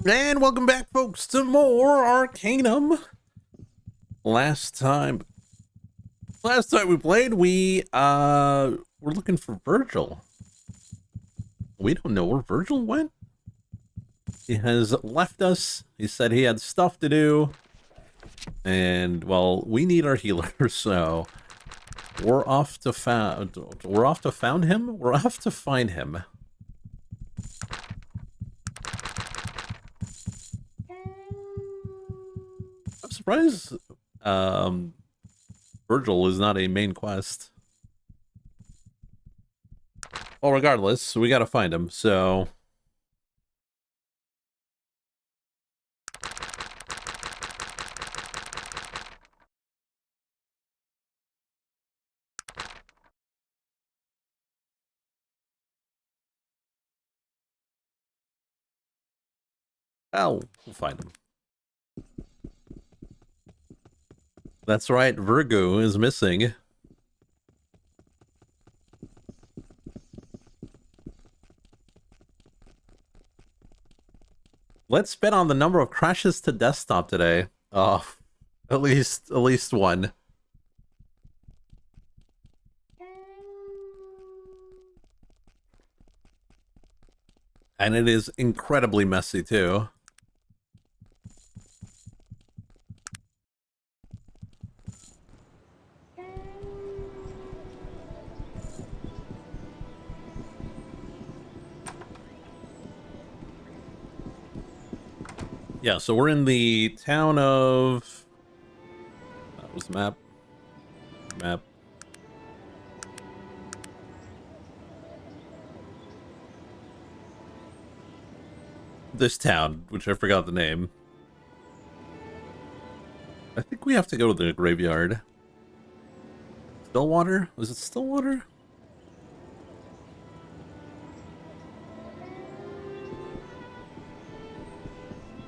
And welcome back, folks, to more Arcanum. Last time we played, we were looking for Virgil. We don't know where Virgil went. He has left us. He said he had stuff to do. And well, we need our healer, so we're off to find him. We're off to find him. I'm surprised Virgil is not a main quest. Well, regardless, we gotta find him, so... well, we'll find him. That's right, Virgo is missing. Let's bet on the number of crashes to desktop today. Oh, at least one. And it is incredibly messy too. Yeah, so we're in the town of... that was map. This town, which I forgot the name. I think we have to go to the graveyard. Stillwater? Was it Stillwater?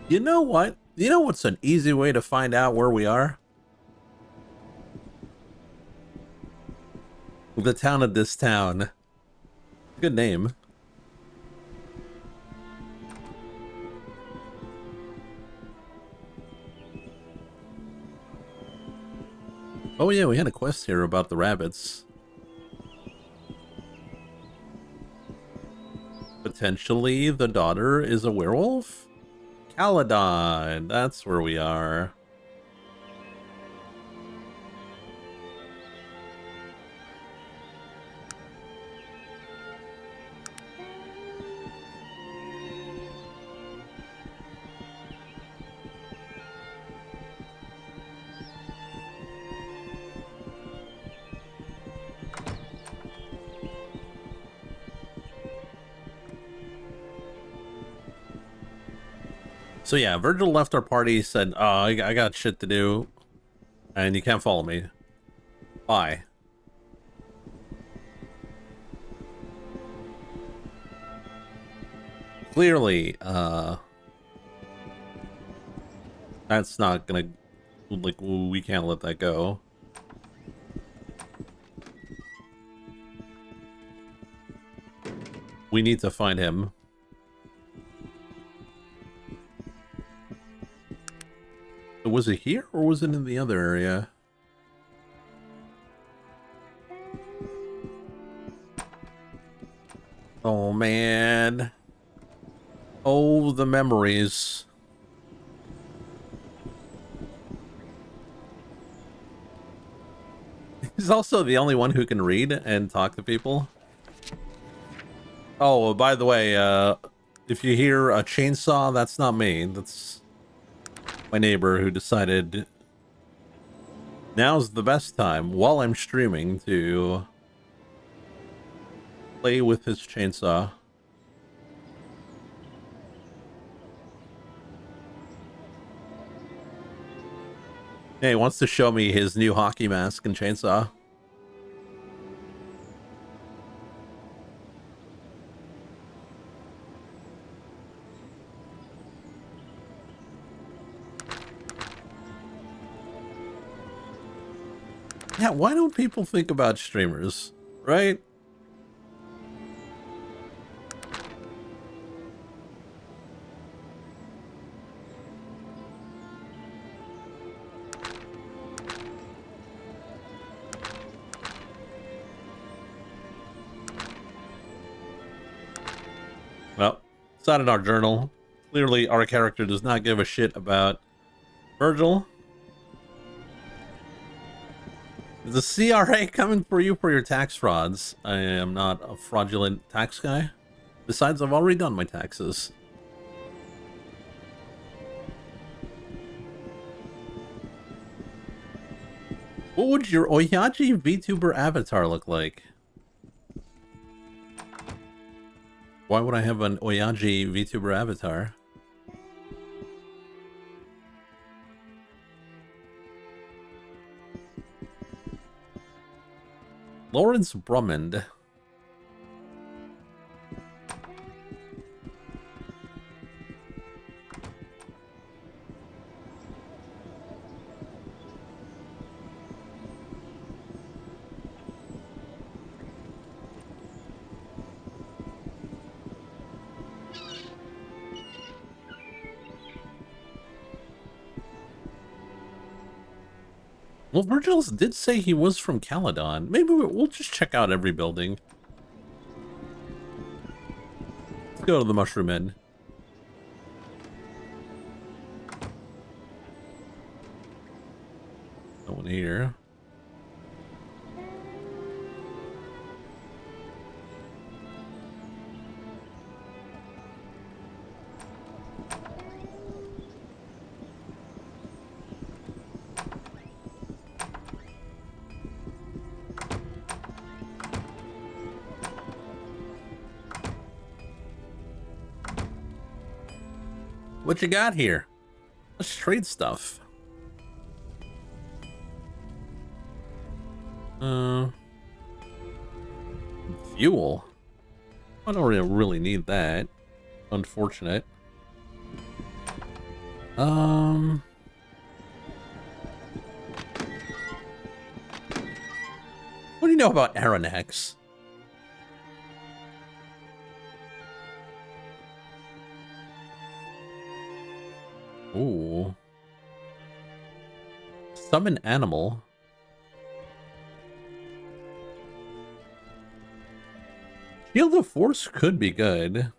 You know what? You know what's an easy way to find out where we are? The town of this town. Good name. Oh yeah, we had a quest here about the rabbits. Potentially the daughter is a werewolf? Caledon, that's where we are. So yeah, Virgil left our party, said, oh, I got shit to do, and you can't follow me. Bye. Clearly, that's not gonna, like, we can't let that go. We need to find him. Was it here, or was it in the other area? Oh, man. Oh, the memories. He's also the only one who can read and talk to people. Oh, by the way, if you hear a chainsaw, that's not me. That's my neighbor who decided now's the best time while I'm streaming to play with his chainsaw. Yeah, he wants to show me his new hockey mask and chainsaw. Yeah, why don't people think about streamers, right? Well, it's not in our journal. Clearly, our character does not give a shit about Virgil. Is the CRA coming for you for your tax frauds? I am not a fraudulent tax guy. Besides, I've already done my taxes. What would your Oyaji VTuber avatar look like? Why would I have an Oyaji VTuber avatar? Lawrence Brummond. Well, Virgil did say he was from Caledon. Maybe we'll just check out every building. Let's go to the Mushroom Inn. No one here. What you got here? Let's trade stuff. Fuel. I don't really need that. Unfortunate. What do you know about Aronax? Ooh. Summon animal. Shield of Force could be good.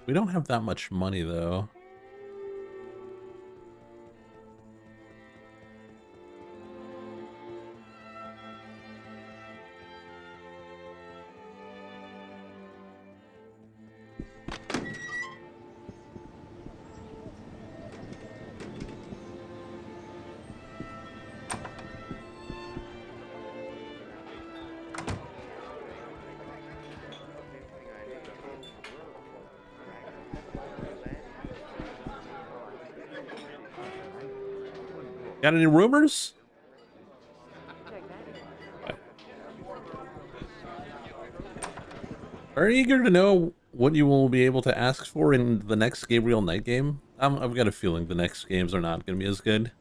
We don't have that much money though. Got any rumors? Are you eager to know what you will be able to ask for in the next Gabriel Knight game? I've got a feeling the next games are not going to be as good.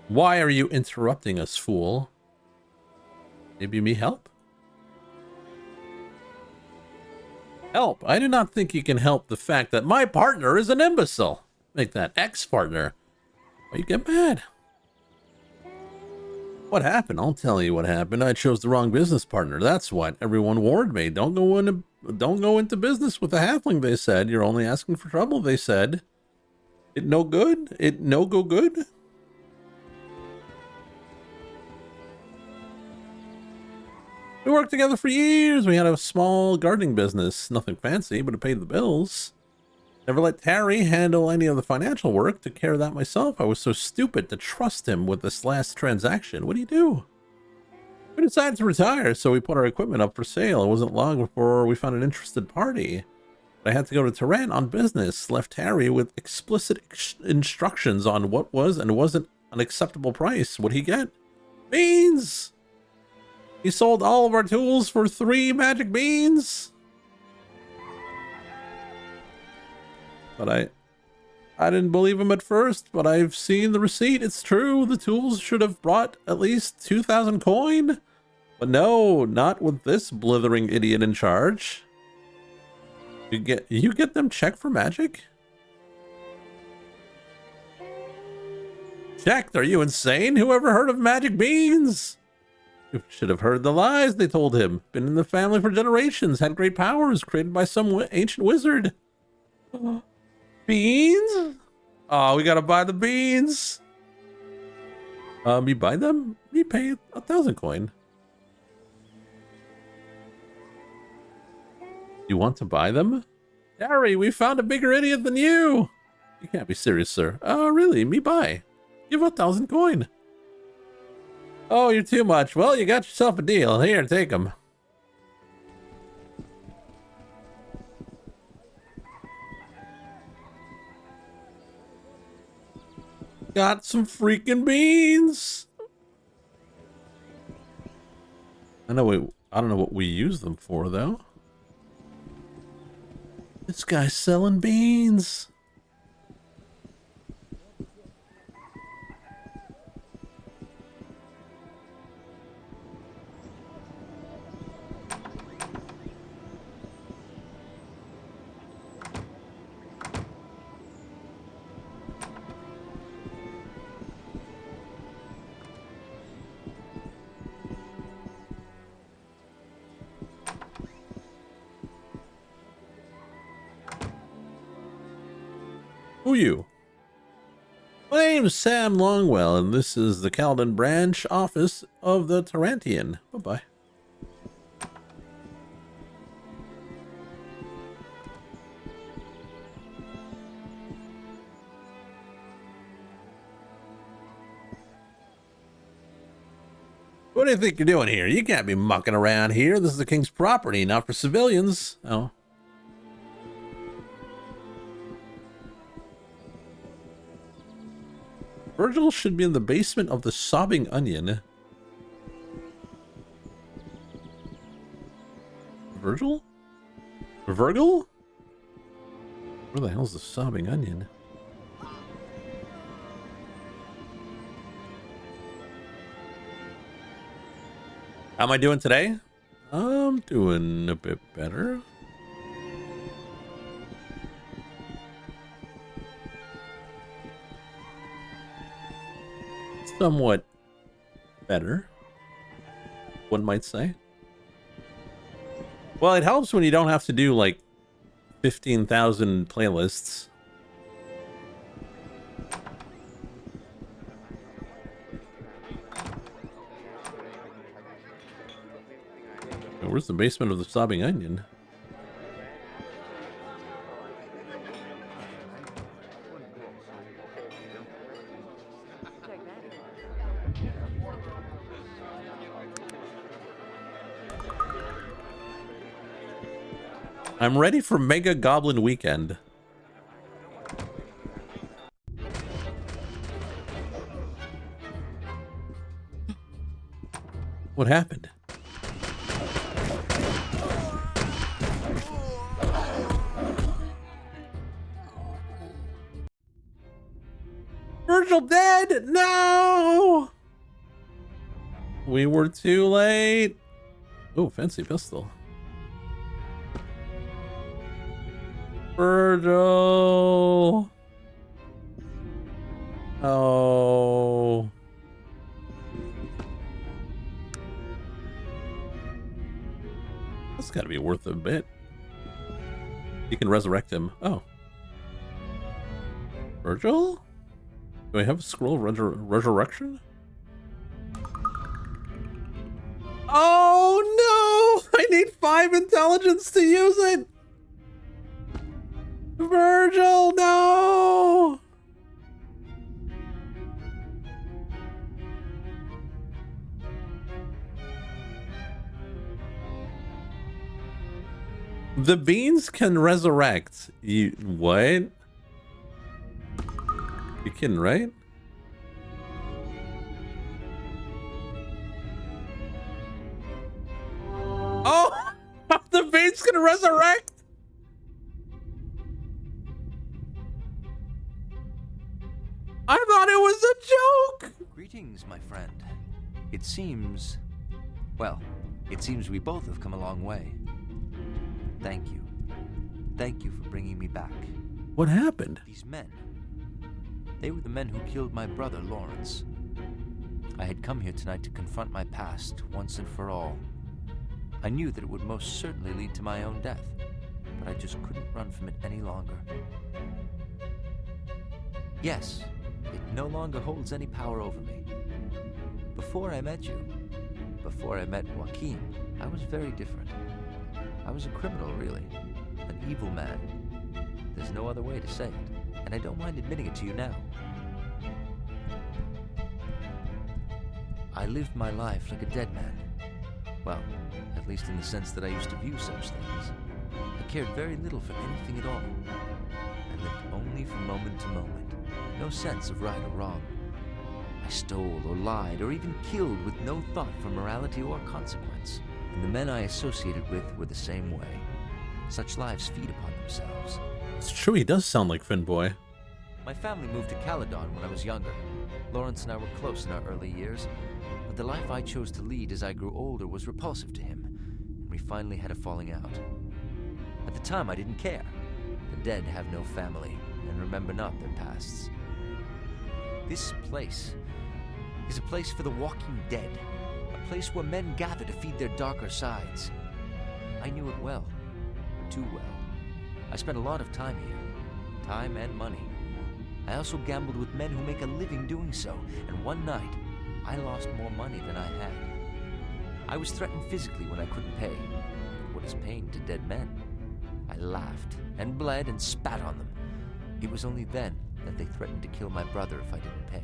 Why are you interrupting us, fool? Maybe me help? Help! I do not think you can help the fact that my partner is an imbecile. Make that ex-partner. Why you get mad? What happened? I'll tell you what happened. I chose the wrong business partner. That's what everyone warned me. Don't go into business with a halfling, they said. You're only asking for trouble, they said. It no good? It no go good? We worked together for years. We had a small gardening business. Nothing fancy, but it paid the bills. Never let Terry handle any of the financial work. Took care of that myself. I was so stupid to trust him with this last transaction. What do you do? We decided to retire, so we put our equipment up for sale. It wasn't long before we found an interested party. I had to go to Tehran on business. Left Terry with explicit instructions on what was and wasn't an acceptable price. What'd he get? Beans! He sold all of our tools for 3 magic beans. But I didn't believe him at first, but I've seen the receipt. It's true. The tools should have brought at least 2,000 coin. But no, not with this blithering idiot in charge. You get them checked for magic? checked. Are you insane? Who ever heard of magic beans? You should have heard the lies they told him. Been in the family for generations. Had great powers created by some ancient wizard. Beans? Oh, we gotta buy the beans. You buy them? You pay 1,000 coin. You want to buy them? Harry, we found a bigger idiot than you. You can't be serious, sir. Oh, really? Me buy. Give 1,000 coin. Oh, you're too much. Well, you got yourself a deal. Here, take them. Got some freaking beans. I don't know what we use them for, though. This guy's selling beans. Who are you? My name's Sam Longwell, and this is the Calden branch office of the Tarantian. Bye-bye. What do you think you're doing here? You can't be mucking around here. This is the king's property, not for civilians. Oh. Virgil should be in the basement of the Sobbing Onion. Virgil? Virgil? Where the hell's the Sobbing Onion? How am I doing today? I'm doing a bit better. Somewhat better, one might say. Well, it helps when you don't have to do like 15,000 playlists. Where's the basement of the Sobbing Onion? I'm ready for Mega Goblin Weekend. What happened? Virgil dead! No! We were too late. Oh, fancy pistol. Virgil. Oh. That's gotta be worth a bit. You can resurrect him. Oh. Virgil? Do I have a scroll of resurrection? Oh no! I need 5 intelligence to use it! Virgil, no! The beans can resurrect. You what? You kidding, right? Oh! The beans can resurrect? I thought it was a joke! Greetings, my friend. It seems... well, it seems we both have come a long way. Thank you. Thank you for bringing me back. What happened? These men. They were the men who killed my brother, Lawrence. I had come here tonight to confront my past once and for all. I knew that it would most certainly lead to my own death, but I just couldn't run from it any longer. Yes, it no longer holds any power over me. Before I met you, before I met Joaquin, I was very different. I was a criminal, really. An evil man. There's no other way to say it, and I don't mind admitting it to you now. I lived my life like a dead man. Well, at least in the sense that I used to view such things. I cared very little for anything at all. I lived only from moment to moment. No sense of right or wrong. I stole or lied or even killed with no thought for morality or consequence. And the men I associated with were the same way. Such lives feed upon themselves. It's true, he does sound like Finboy. My family moved to Caledon when I was younger. Lawrence and I were close in our early years, but the life I chose to lead as I grew older was repulsive to him, and we finally had a falling out. At the time, I didn't care. The dead have no family, and remember not their pasts. This place is a place for the walking dead, a place where men gather to feed their darker sides. I knew it well, too well. I spent a lot of time here, time and money. I also gambled with men who make a living doing so, and one night, I lost more money than I had. I was threatened physically when I couldn't pay. What is pain to dead men? I laughed and bled and spat on them. It was only then that they threatened to kill my brother if I didn't pay.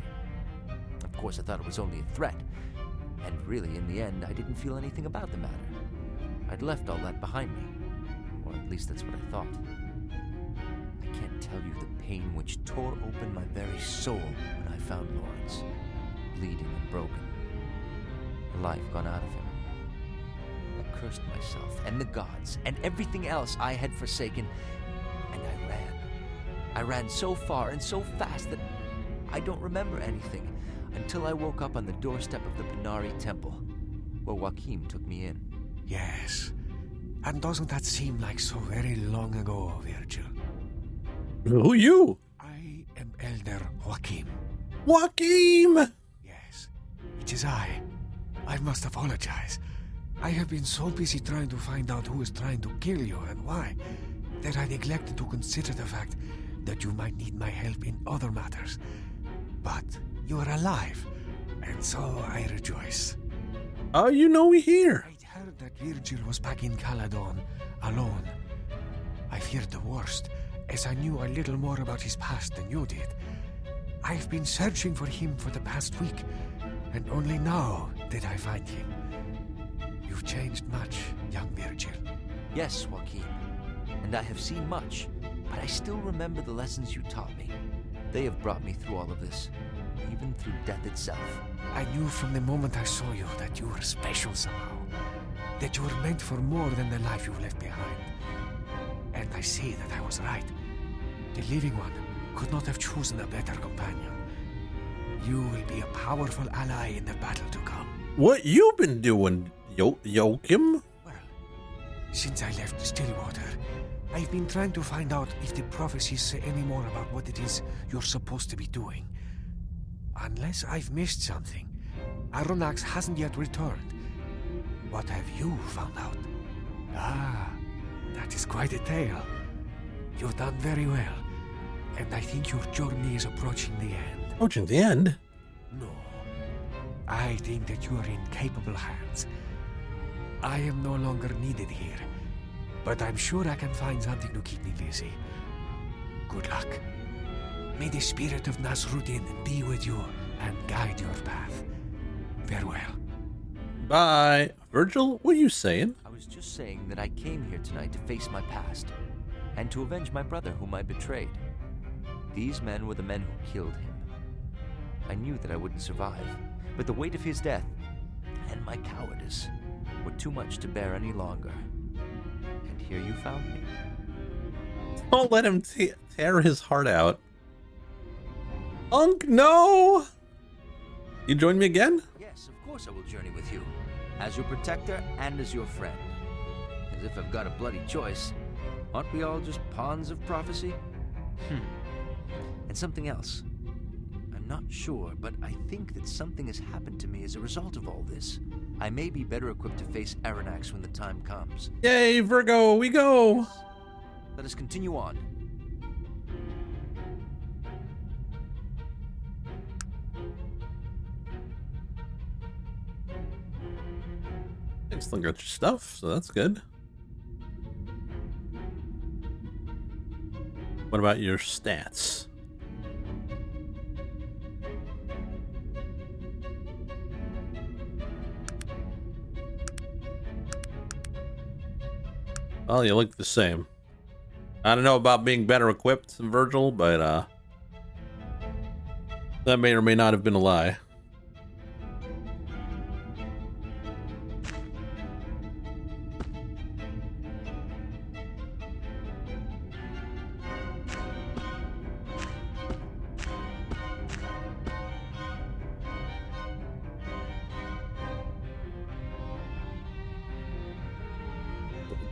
Of course, I thought it was only a threat, and really, in the end, I didn't feel anything about the matter. I'd left all that behind me, or at least that's what I thought. I can't tell you the pain which tore open my very soul when I found Lawrence, bleeding and broken, the life gone out of him. I cursed myself and the gods and everything else I had forsaken, and I ran. I ran so far and so fast that I don't remember anything until I woke up on the doorstep of the Pinari Temple, where Joaquin took me in. Yes. And doesn't that seem like so very long ago, Virgil? Who you? I am Elder Joaquin. Joaquin! Yes, it is I. I must apologize. I have been so busy trying to find out who is trying to kill you and why, that I neglected to consider the fact that you might need my help in other matters. But you are alive, and so I rejoice. You know we here. I'd heard that Virgil was back in Caledon, alone. I feared the worst, as I knew a little more about his past than you did. I've been searching for him for the past week, and only now did I find him. You've changed much, young Virgil. Yes, Joaquin, and I have seen much, but I still remember the lessons you taught me. They have brought me through all of this, even through death itself. I knew from the moment I saw you that you were special somehow, that you were meant for more than the life you left behind. And I see that I was right. The living one could not have chosen a better companion. You will be a powerful ally in the battle to come. What you been doing, Joachim? Well, since I left Stillwater, I've been trying to find out if the prophecies say any more about what it is you're supposed to be doing. Unless I've missed something, Aronnax hasn't yet returned. What have you found out? Ah, that is quite a tale. You've done very well, and I think your journey is approaching the end. Approaching the end? No, I think that you are in capable hands. I am no longer needed here, but I'm sure I can find something to keep me busy. Good luck. May the spirit of Nasruddin be with you and guide your path. Farewell. Bye. Virgil, what are you saying? I was just saying that I came here tonight to face my past, and to avenge my brother whom I betrayed. These men were the men who killed him. I knew that I wouldn't survive, but the weight of his death, and my cowardice, were too much to bear any longer. And here you found me. Don't let him tear his heart out. Unc, no! You join me again? Yes, of course I will journey with you. As your protector and as your friend. As if I've got a bloody choice. Aren't we all just pawns of prophecy? And something else. I'm not sure, but I think that something has happened to me as a result of all this. I may be better equipped to face Aranax when the time comes. Yay, Virgo, we go! Let us continue on. You still got your stuff, so that's good. What about your stats? Well, you look the same. I don't know about being better equipped than Virgil, but that may or may not have been a lie.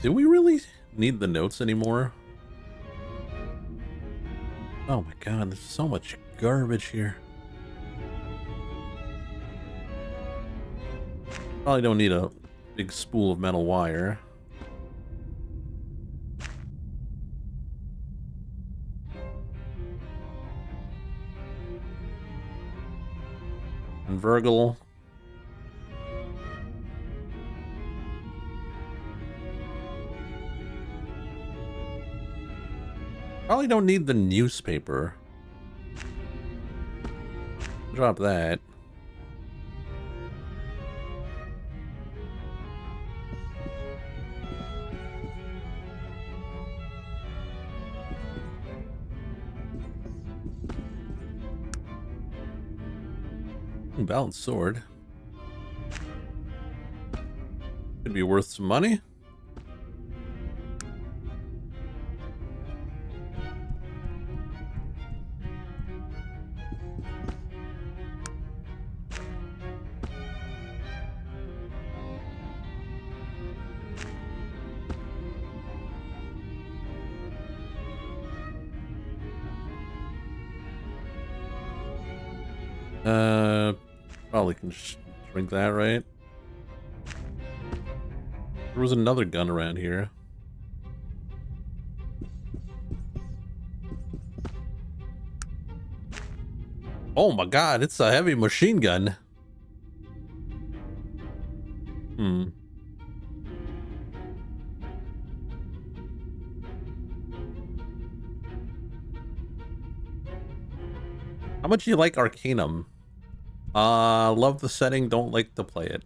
Do we really need the notes anymore? Oh my god, there's so much garbage here. Probably don't need a big spool of metal wire. And Virgil. Probably don't need the newspaper. Drop that. Balanced sword. Could be worth some money. Probably can shrink that, right? There was another gun around here. Oh my god, it's a heavy machine gun. How much do you like Arcanum? Love the setting, don't like to play it.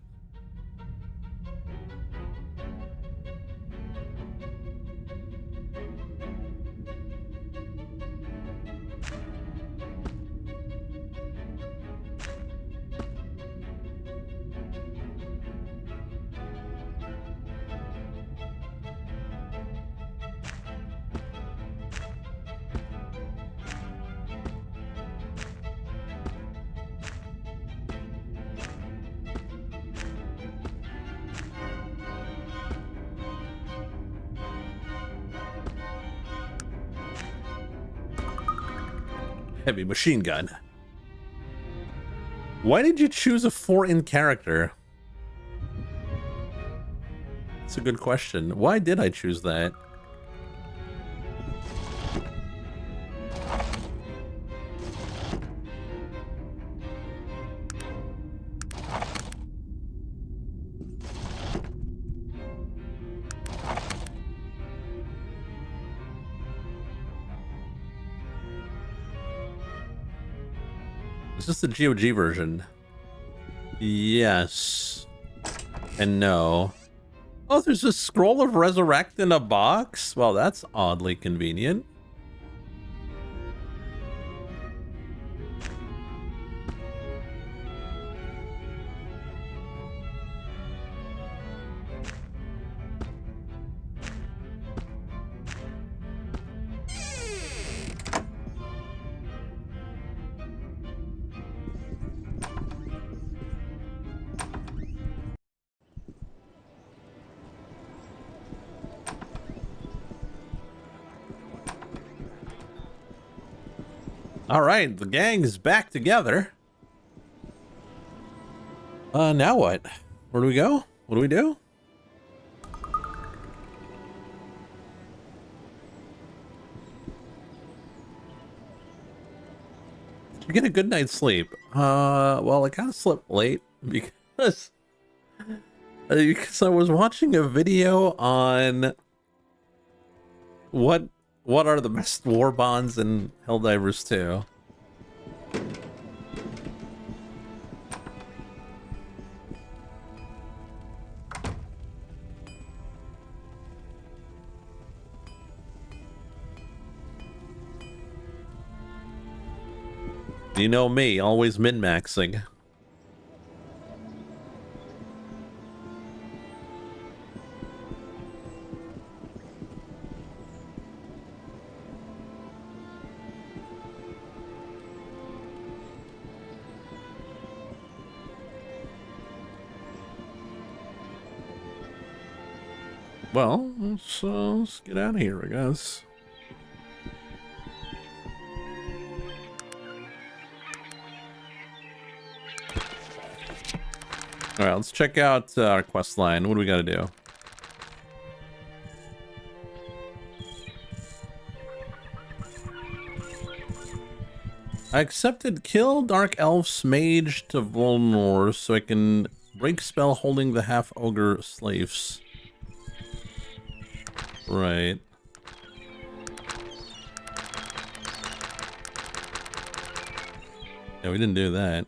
Heavy machine gun. Why did you choose a foreign character? That's a good question. Why did I choose that? Is this the GOG version? Yes. And no. Oh, there's a scroll of resurrect in a box? Well, that's oddly convenient. All right, the gang is back together. Now what? Where do we go? What do we do? Did you get a good night's sleep? Well, I kind of slept late because I was watching a video on what are the best war bonds in Helldivers 2. You know me, always min-maxing. Well, let's get out of here, I guess. All right, let's check out our quest line. What do we got to do? I accepted kill Dark Elf's mage to Volnor so I can break spell holding the half-ogre slaves. Right. Yeah, we didn't do that.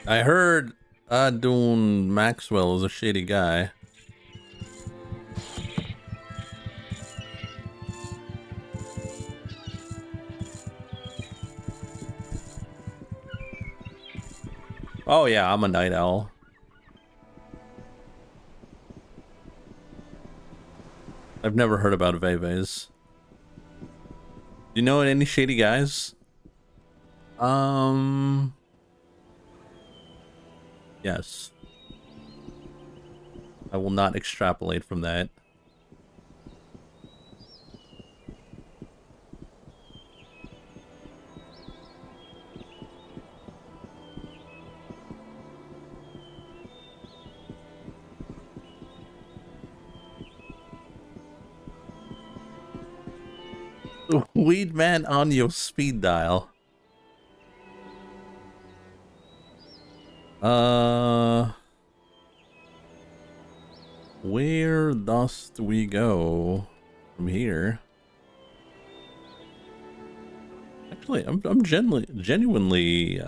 I heard Dune Maxwell is a shady guy. Oh yeah, I'm a night owl. I've never heard about Veves. Do you know any shady guys? Yes. I will not extrapolate from that. Weed man on your speed dial. Where dost we go from here? Actually, I'm genuinely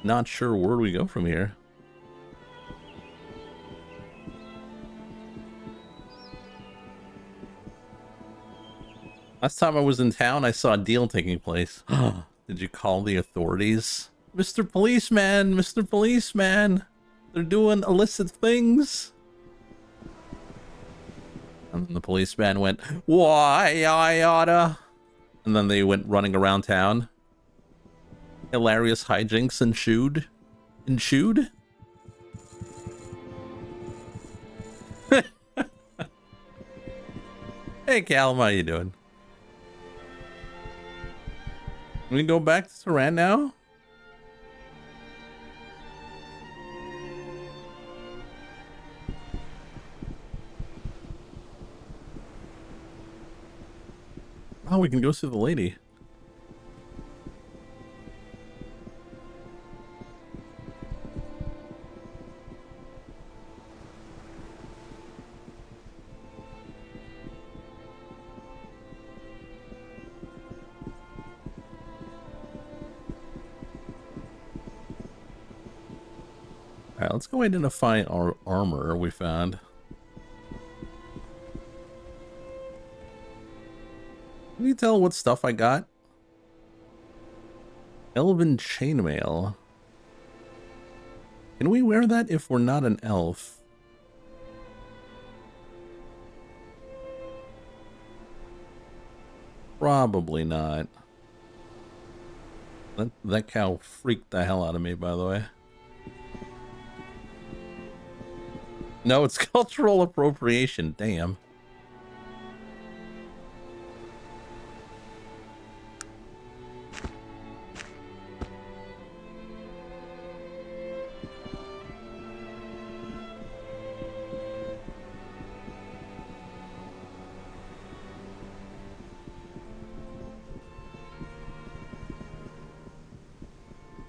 not sure where we go from here. Last time I was in town, I saw a deal taking place. Did you call the authorities? Mr. Policeman, Mr. Policeman, they're doing illicit things. And then the policeman went, why I oughta. And then they went running around town. Hilarious hijinks ensued. Hey, Callum, how you doing? We can go back to Saran now? Oh, we can go see the lady. Alright, let's go identify our armor we found. Can you tell what stuff I got? Elven chainmail. Can we wear that if we're not an elf? Probably not. That cow freaked the hell out of me, by the way. No, it's cultural appropriation. Damn.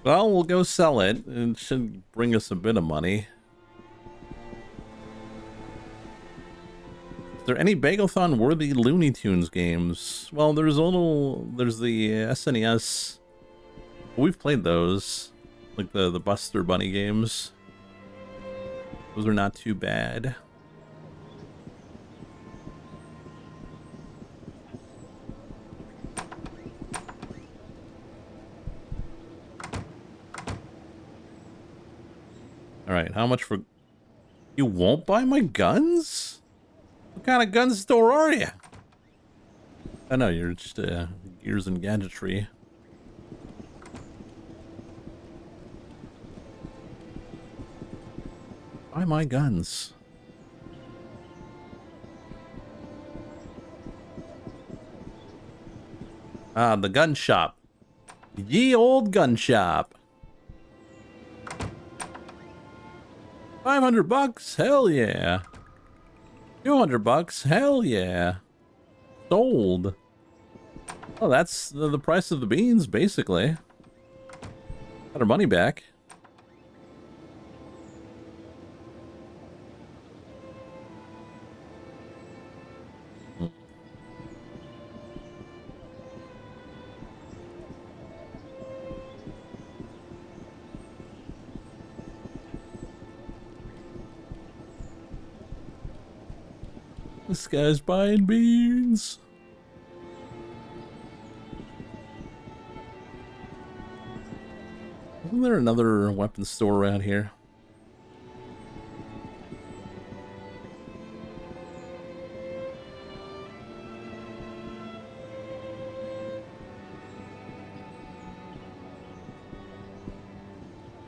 Well, we'll go sell it. It should bring us a bit of money. Is there any Bagel-thon worthy Looney Tunes games? Well, there's the SNES. We've played those. Like the Buster Bunny games. Those are not too bad. Alright, how much for... You won't buy my guns? What kind of gun store are you? I know, you're just gears and gadgetry. Buy my guns. Ah, the gun shop. Ye old gun shop. $500? Hell yeah. $200? Hell yeah. Sold. Oh, that's the price of the beans, basically. Got our money back. This guy's buying beans. Isn't there another weapons store around here?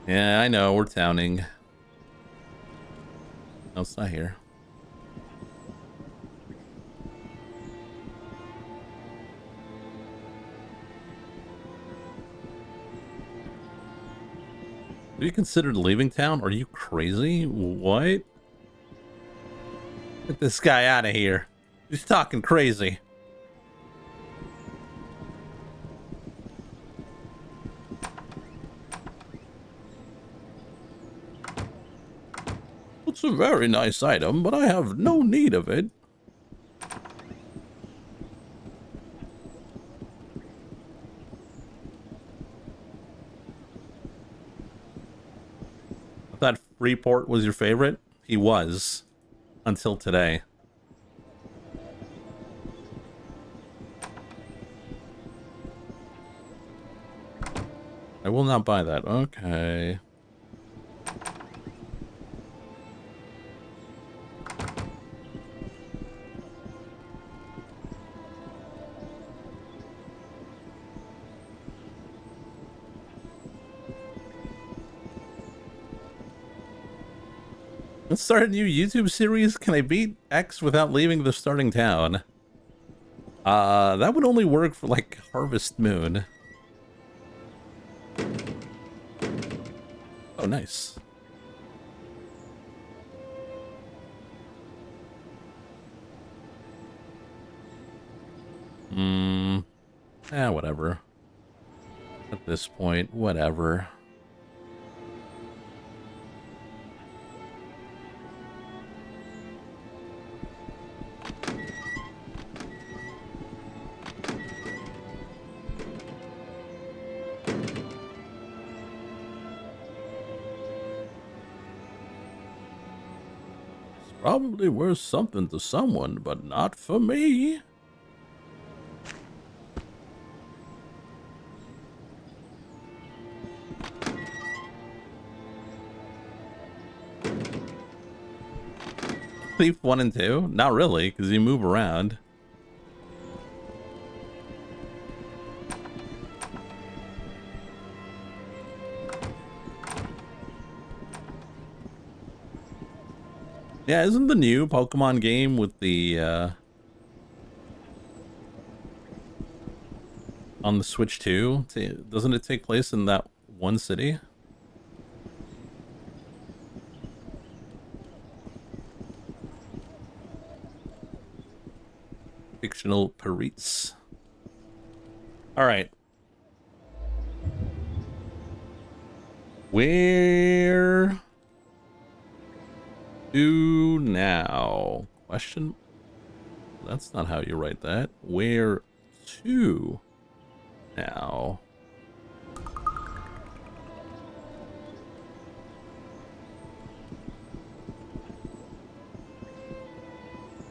Yeah, I know, we're towning. No, it's not here. Have you considered leaving town? Are you crazy? What? Get this guy out of here. He's talking crazy. It's a very nice item, but I have no need of it. I thought Freeport was your favorite. He was. Until today. I will not buy that. Okay. Let's start a new YouTube series. Can I beat X without leaving the starting town? That would only work for like Harvest Moon. Oh, nice. Whatever. At this point, whatever. Probably worth something to someone, but not for me. Thief 1 and 2? Not really, because you move around. Yeah, isn't the new Pokemon game with the, on the Switch 2? Doesn't it take place in that one city? Fictional Paris. Alright. Where to now? Question. That's not how you write that. Where to now?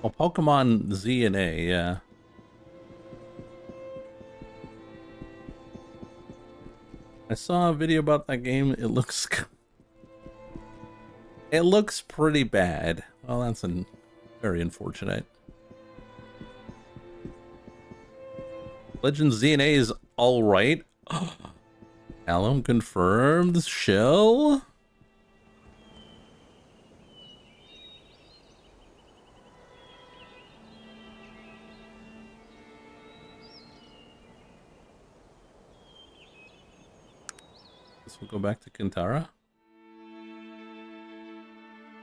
Oh, Pokemon Z and A, yeah. I saw a video about that game. It looks pretty bad. Well, that's very unfortunate. Legend Z and A is all right. Alum confirmed. Shell. We'll go back to Kintara.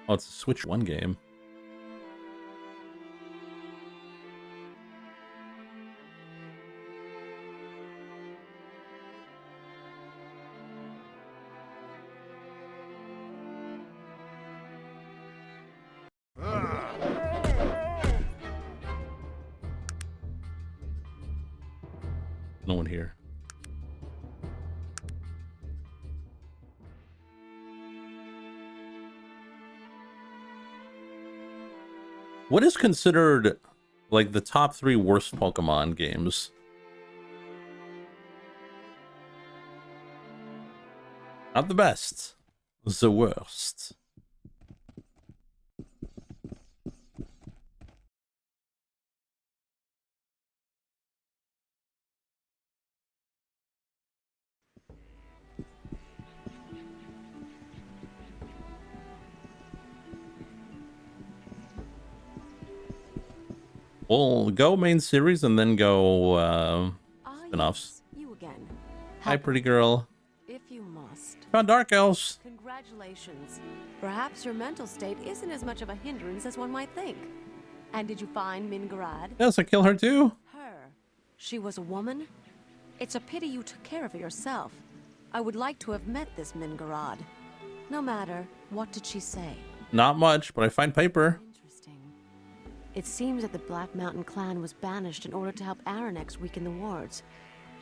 Oh, it's a Switch 1 game. No one here. What is considered like the top 3 worst Pokemon games? Not the best. The worst. We'll go main series and then go spin-offs. Yes, you again. Hi, pretty girl. If you must. Found Dark Elves. Congratulations. Perhaps your mental state isn't as much of a hindrance as one might think. And did you find Mingarad? Yes, I kill her too. Her. She was a woman? It's a pity you took care of her yourself. I would like to have met this Mingarad. No matter, what did she say? Not much, but I find paper. Interesting. It seems that the Black Mountain clan was banished in order to help Aranex weaken the wards.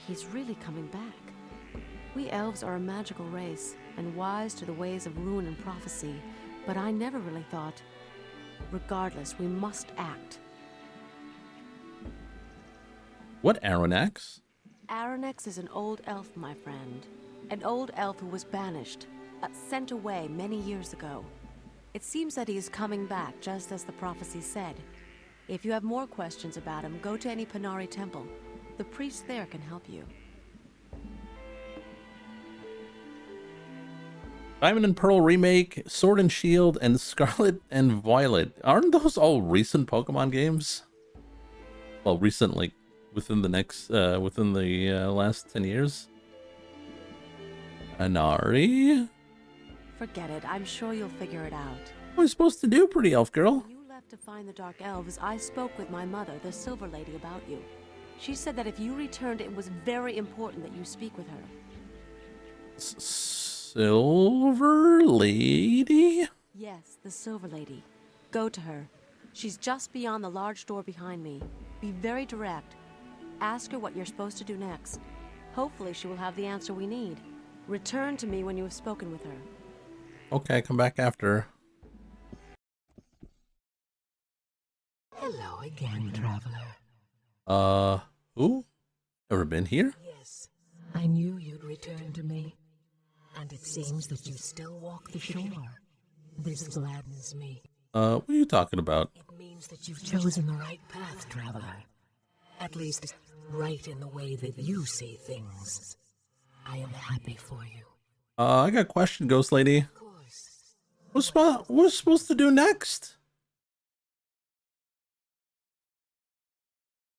He's really coming back. We elves are a magical race, and wise to the ways of ruin and prophecy, but I never really thought. Regardless, we must act. What Aranex? Aranex is an old elf, my friend. An old elf who was banished, sent away many years ago. It seems that he is coming back, just as the prophecy said. If you have more questions about him, go to any Panari temple. The priest there can help you. Diamond and Pearl remake, Sword and Shield, and Scarlet and Violet. Aren't those all recent Pokemon games? Well, recently, within the last 10 years. Anari? Forget it. I'm sure you'll figure it out. What are you supposed to do, pretty elf girl? When you left to find the Dark Elves, I spoke with my mother, the Silver Lady, about you. She said that if you returned, it was very important that you speak with her. Silver Lady? Yes, the Silver Lady. Go to her. She's just beyond the large door behind me. Be very direct. Ask her what you're supposed to do next. Hopefully she will have the answer we need. Return to me when you have spoken with her. Okay, come back after. Hello again, traveler. Who? Ever been here? Yes, I knew you'd return to me. And it seems that you still walk the shore. This gladdens me. What are you talking about? It means that you've chosen the right path, traveler. At least, right in the way that you see things. I am happy for you. I got a question, Ghost Lady. Of course. What's supposed to do next?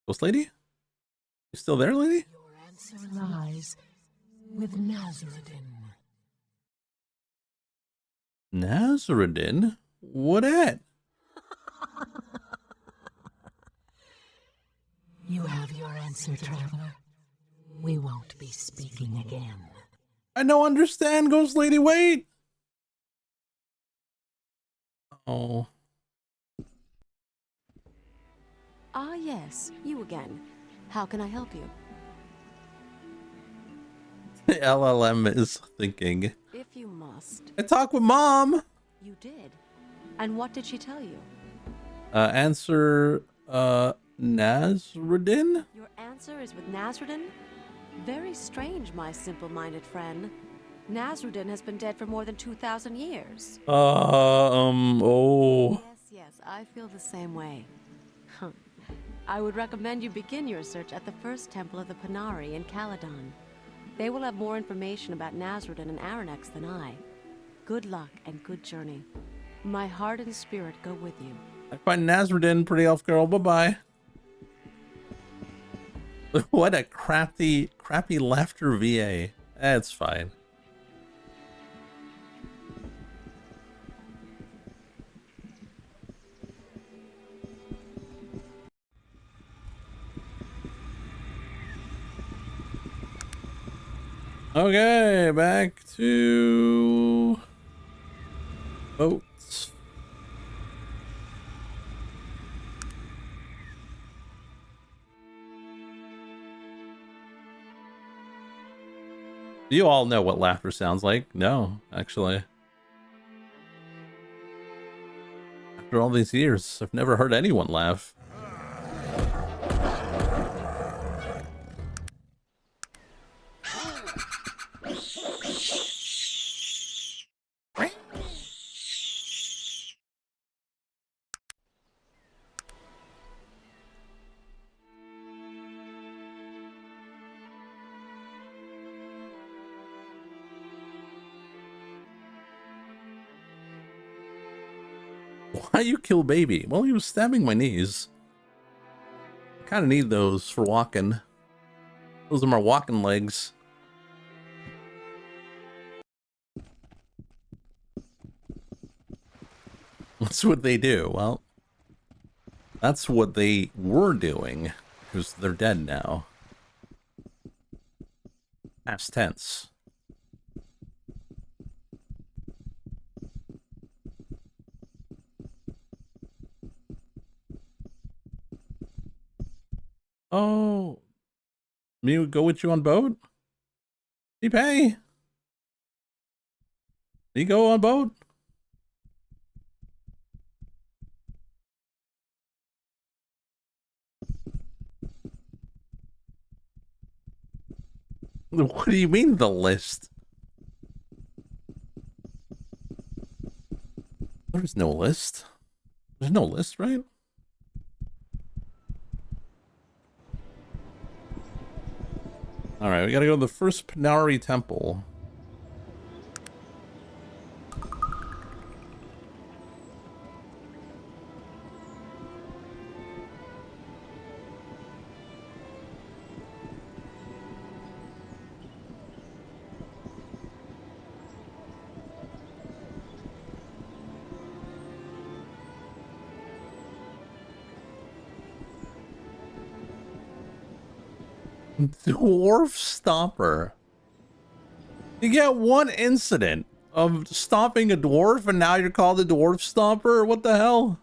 Ghost Lady? You still there, lady? Your answer lies with Nazardin. Nazardin? What at? You have your answer, traveler. We won't be speaking again. I don't understand, Ghost Lady, wait! Oh. Ah, yes, you again. How can I help you? The LLM is thinking. If you must. I talked with Mom! You did. And what did she tell you? Answer, Nasruddin? Your answer is with Nasruddin? Very strange, my simple-minded friend. Nasruddin has been dead for more than 2,000 years. Oh. Yes, I feel the same way. I would recommend you begin your search at the first temple of the Panari in Caledon. They will have more information about Nasruddin and Aranex than I. Good luck and good journey. My heart and spirit go with you. I find Nasruddin, pretty elf girl. Bye-bye. What a crappy laughter VA. That's fine. Okay, back to boats. Do you all know what laughter sounds like? No, actually. After all these years, I've never heard anyone laugh. Why you kill baby? Well, he was stabbing my knees. I kind of need those for walking. Those are my walking legs. That's what they do. Well, that's what they were doing, because they're dead now. Past tense. Oh, me would go with you on boat? You pay? You go on boat? What do you mean the list? There's no list. There's no list, right? Alright, we gotta go to the first Panari temple. Dwarf Stomper. You get one incident of stomping a dwarf and now you're called a Dwarf Stomper? What the hell?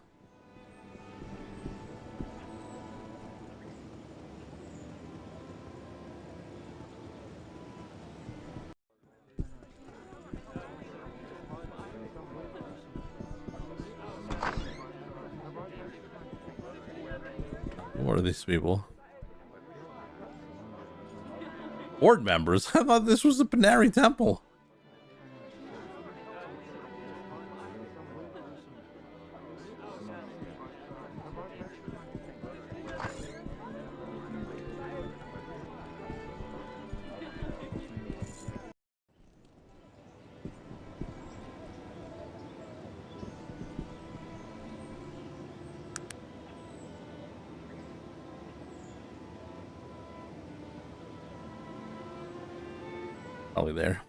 What are these people? Board members? I thought this was the Panari Temple. Probably there.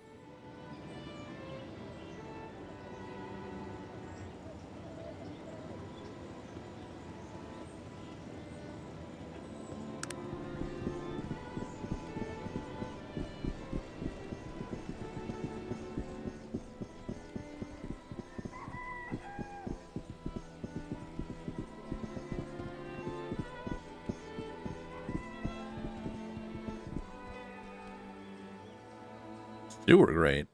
Super great.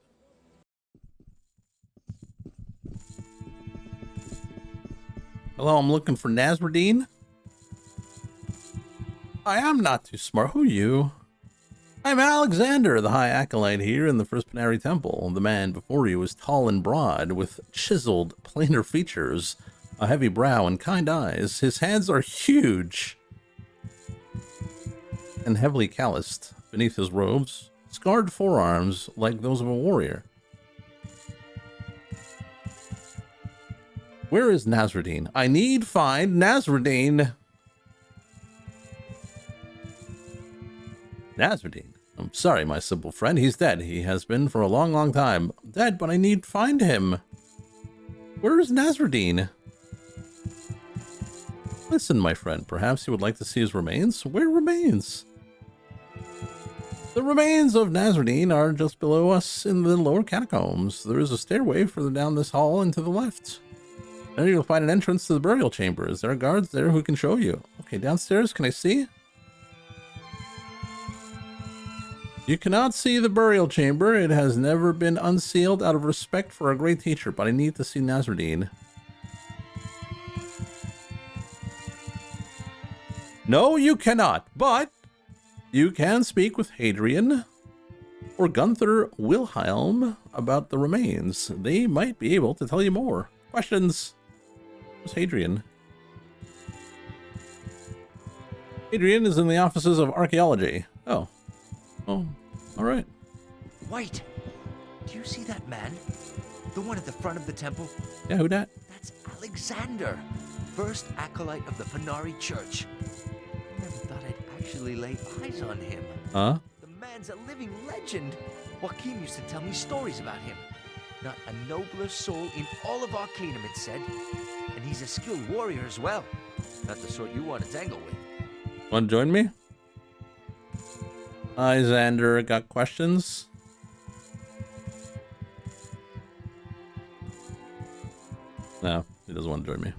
Hello, I'm looking for Nasruddin. I am not too smart. Who are you? I'm Alexander, the high acolyte here in the First Panari Temple. The man before you is tall and broad, with chiseled, plainer features, a heavy brow, and kind eyes. His hands are huge and heavily calloused beneath his robes, scarred forearms like those of a warrior. Where is Nasruddin? I need find Nasruddin. Nasruddin? I'm sorry, my simple friend. He's dead. He has been for a long, long time. Dead, but I need find him. Where is Nasruddin? Listen, my friend. Perhaps you would like to see his remains? Where remains? The remains of Nasruddin are just below us in the lower catacombs. There is a stairway further down this hall and to the left. There you'll find an entrance to the burial chambers. There are guards there who can show you. Okay, downstairs, can I see? You cannot see the burial chamber. It has never been unsealed out of respect for a great teacher, but I need to see Nasruddin. No, you cannot, but you can speak with Hadrian or Gunther Wilhelm about the remains. They might be able to tell you more. Questions? Who's Hadrian? Hadrian is in the offices of archaeology. Oh. Oh, all right. Wait! Do you see that man? The one at the front of the temple? Yeah, who dat? That's Alexander, first acolyte of the Panari Church. I never thought I'd actually lay eyes on him. Huh? The man's a living legend. Joachim used to tell me stories about him. Not a nobler soul in all of Arcanum, it said. And he's a skilled warrior as well. Not the sort you want to tangle with. Want to join me? Hi, Xander. Got questions? No, he doesn't want to join me.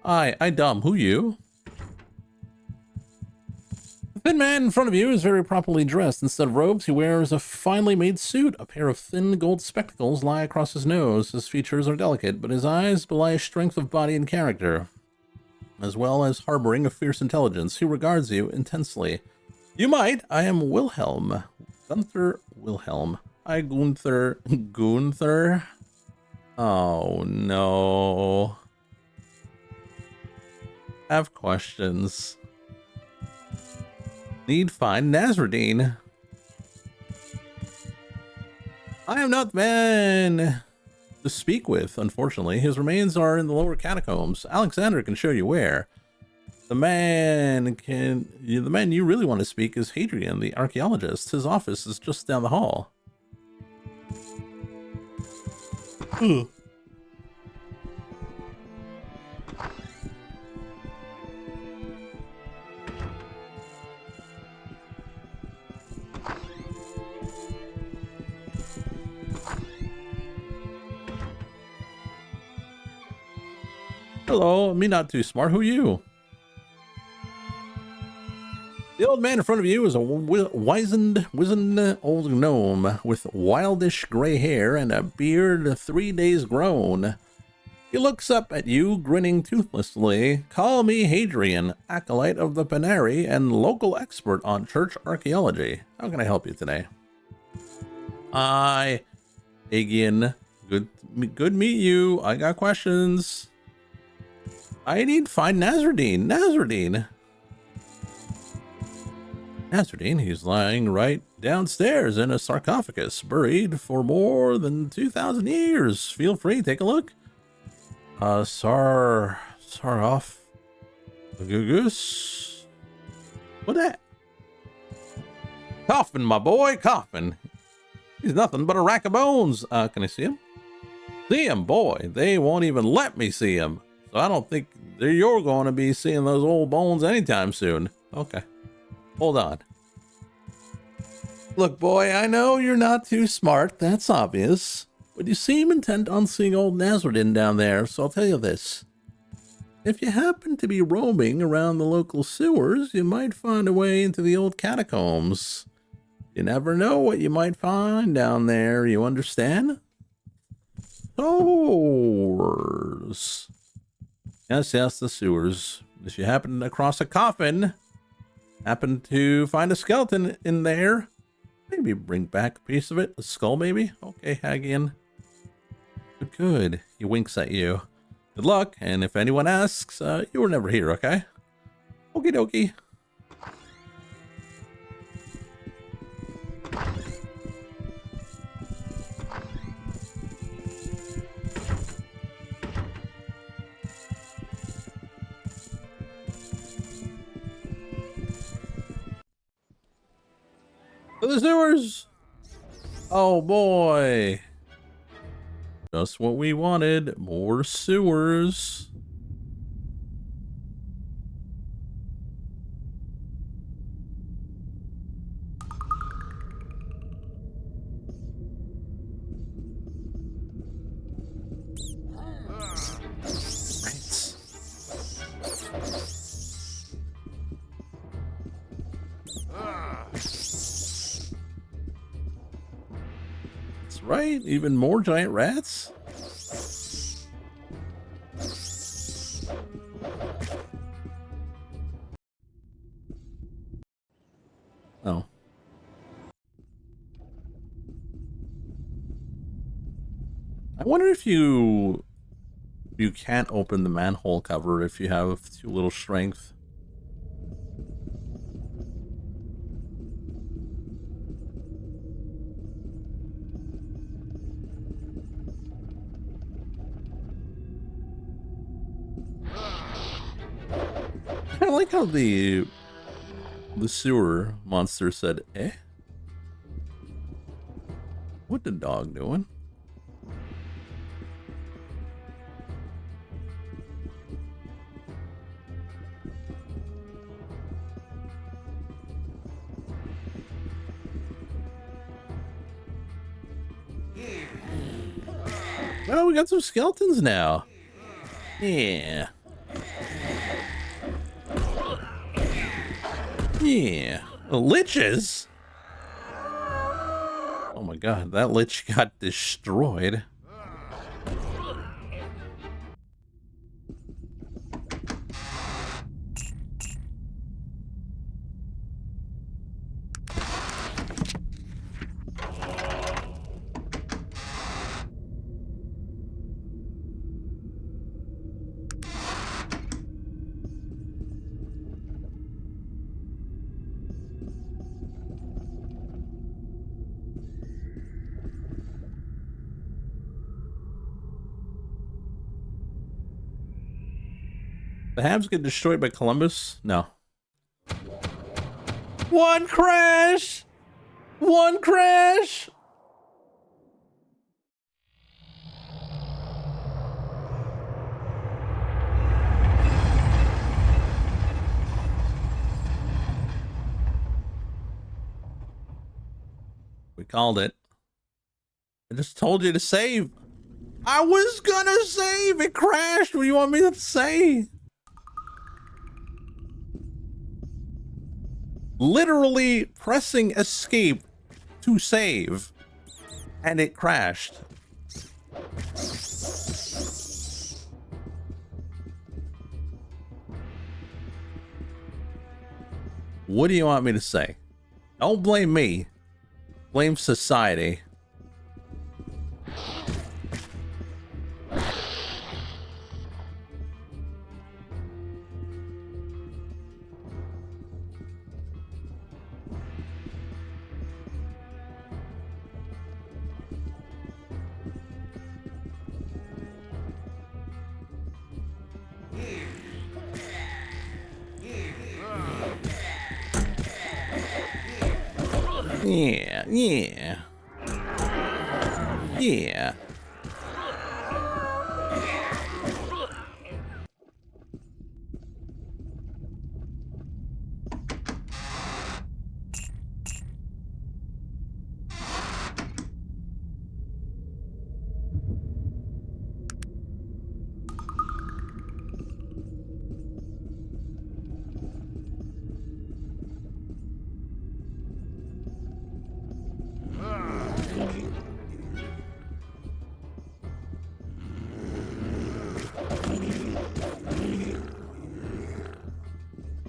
Hi, I dumb. Who you? The thin man in front of you is very properly dressed. Instead of robes, he wears a finely made suit. A pair of thin gold spectacles lie across his nose. His features are delicate, but his eyes belie strength of body and character, as well as harboring a fierce intelligence. He regards you intensely. You might. I am Wilhelm. Gunther Wilhelm. Hi, Gunther. Gunther? Oh, no. I have questions. Need find Nasruddin. I am not the man to speak with, unfortunately. His remains are in the lower catacombs. Alexander can show you where. The man you really want to speak is Hadrian, the archaeologist. His office is just down the hall. Ugh. Hello, me not too smart. Who are you? The old man in front of you is a wizened old gnome with wildish gray hair and a beard 3 days grown. He looks up at you, grinning toothlessly. Call me Hadrian, acolyte of the Panari and local expert on church archaeology. How can I help you today? Hi, Aegean. Good meet you. I got questions. I need to find Nasruddin. Nasruddin, he's lying right downstairs in a sarcophagus, buried for more than 2,000 years. Feel free, take a look. Sarcophagus. What that? Coffin, my boy, coffin. He's nothing but a rack of bones. Can I see him? See him, boy. They won't even let me see him. So I don't think you're going to be seeing those old bones anytime soon. Okay. Hold on. Look, boy, I know you're not too smart. That's obvious. But you seem intent on seeing old Nasruddin down there, so I'll tell you this. If you happen to be roaming around the local sewers, you might find a way into the old catacombs. You never know what you might find down there, you understand? Sewers. Yes, yes, the sewers. If you happen across a coffin, happen to find a skeleton in there, maybe bring back a piece of it, a skull maybe? Okay, Hagian. Good, good. He winks at you. Good luck, and if anyone asks, you were never here, okay? Okie dokie. To the sewers! Oh boy. Just what we wanted. More sewers. Rats. That's right. Even more giant rats? Oh. I wonder if you can't open the manhole cover if you have too little strength. I like how the sewer monster said, eh? What the dog doing? Well, we got some skeletons now. Yeah. Yeah. Liches? Oh my god, that lich got destroyed. The Habs get destroyed by Columbus? No. One crash! One crash! We called it. I just told you to save. I was gonna save. It crashed. What do you want me to say? Literally pressing escape to save, and it crashed. What do you want me to say? Don't blame me. Blame society. Yeah, yeah. Yeah.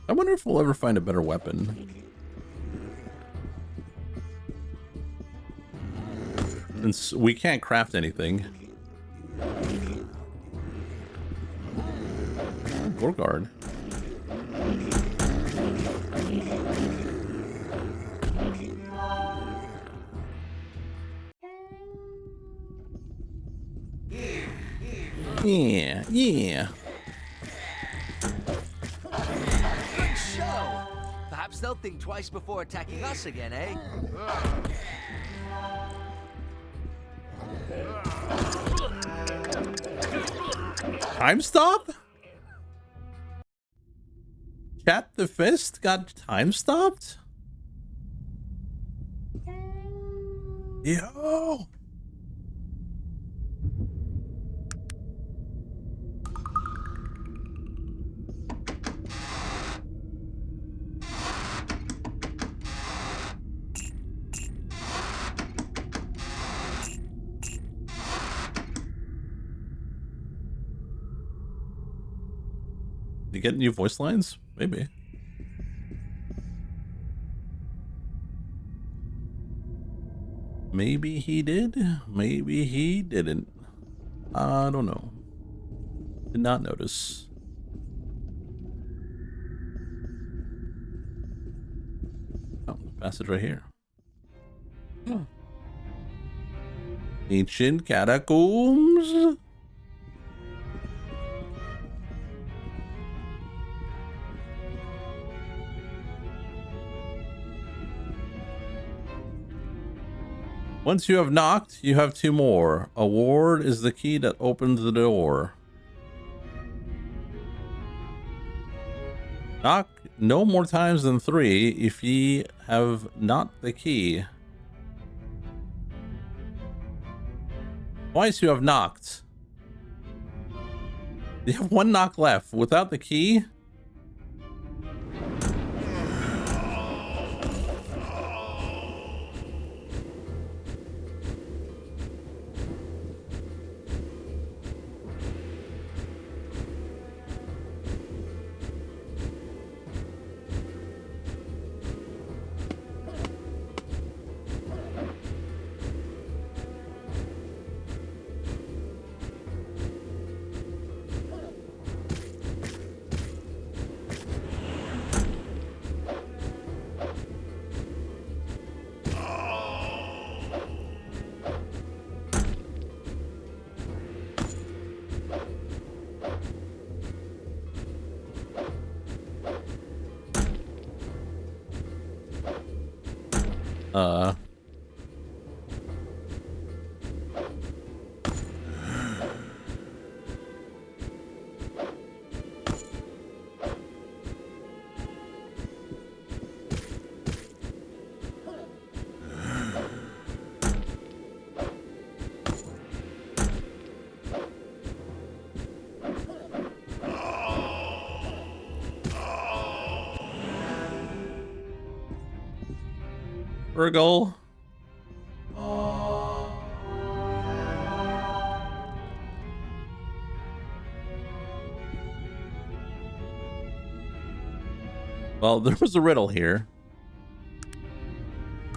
I wonder if we'll ever find a better weapon. Since we can't craft anything. Gorgard. Yeah, yeah. Good show! Perhaps they'll think twice before attacking us again, eh? Time stop? Chat the Fist got time stopped? Yo! Did you get new voice lines? Maybe. Maybe he did. Maybe he didn't. I don't know. Did not notice. Oh, passage right here. Ancient catacombs. Once you have knocked, you have 2 more. A ward is the key that opens the door. Knock no more times than 3 if ye have not the key. Twice you have knocked. You have 1 knock left. Without the key, Virgil. Well, there was a riddle here.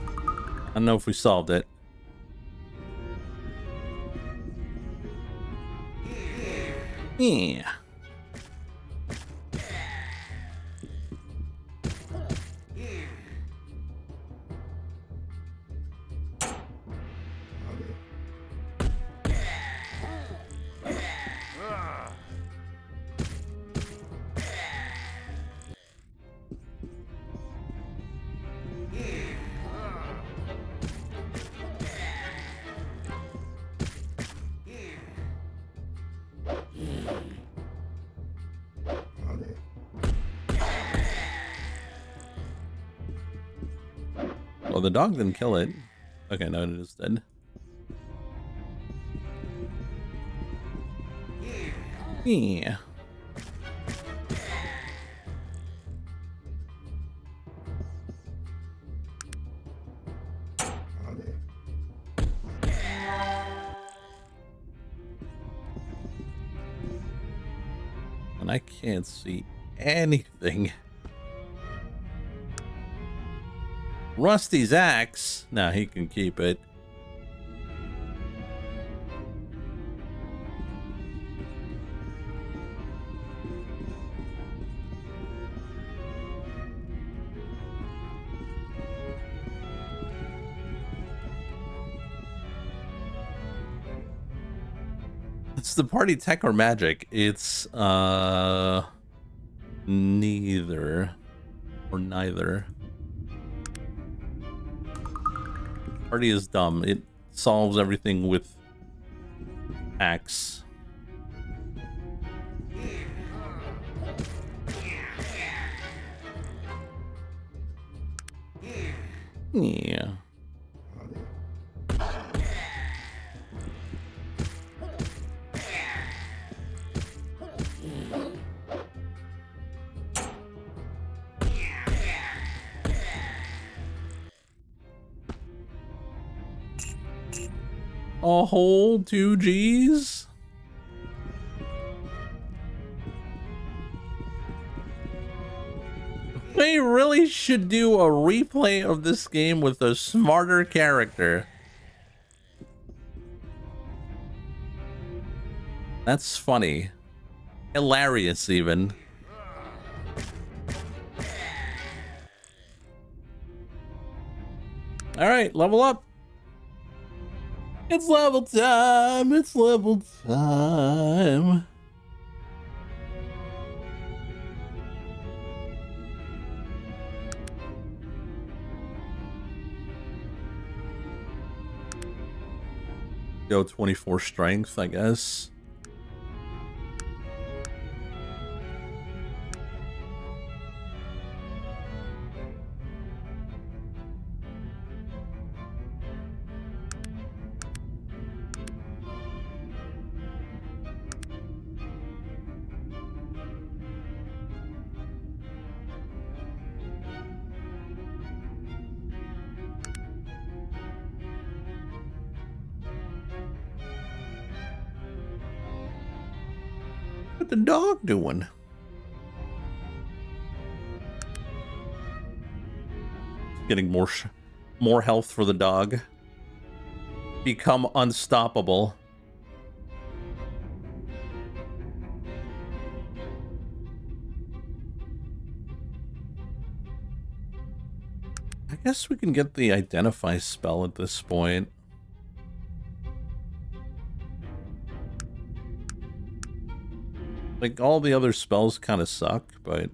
I don't know if we solved it. Yeah. Well, the dog didn't kill it. Okay, no, it is dead. Yeah. And I can't see anything. Rusty's axe. Nah, he can keep it. It's the party tech or magic. It's neither or neither. Party is dumb. It solves everything with axe. Yeah. A whole 2 Gs? We really should do a replay of this game with a smarter character. That's funny. Hilarious, even. Alright, level up. It's level time. It's level time. Go 24 strength, I guess. What the dog doing? Getting more health for the dog. Become unstoppable. I guess we can get the identify spell at this point. Like, all the other spells kind of suck, but...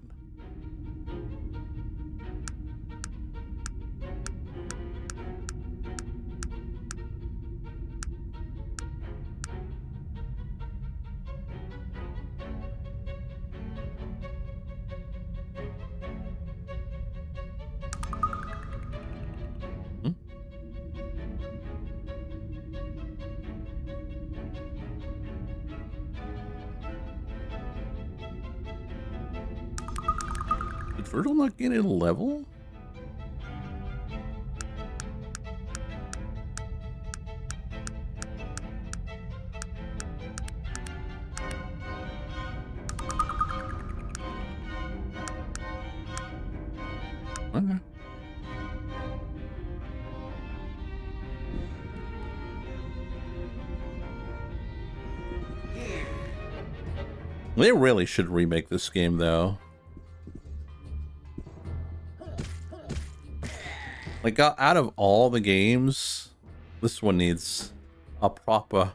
Did Virgil not get a level? Okay. They really should remake this game, though. Like, out of all the games, this one needs a proper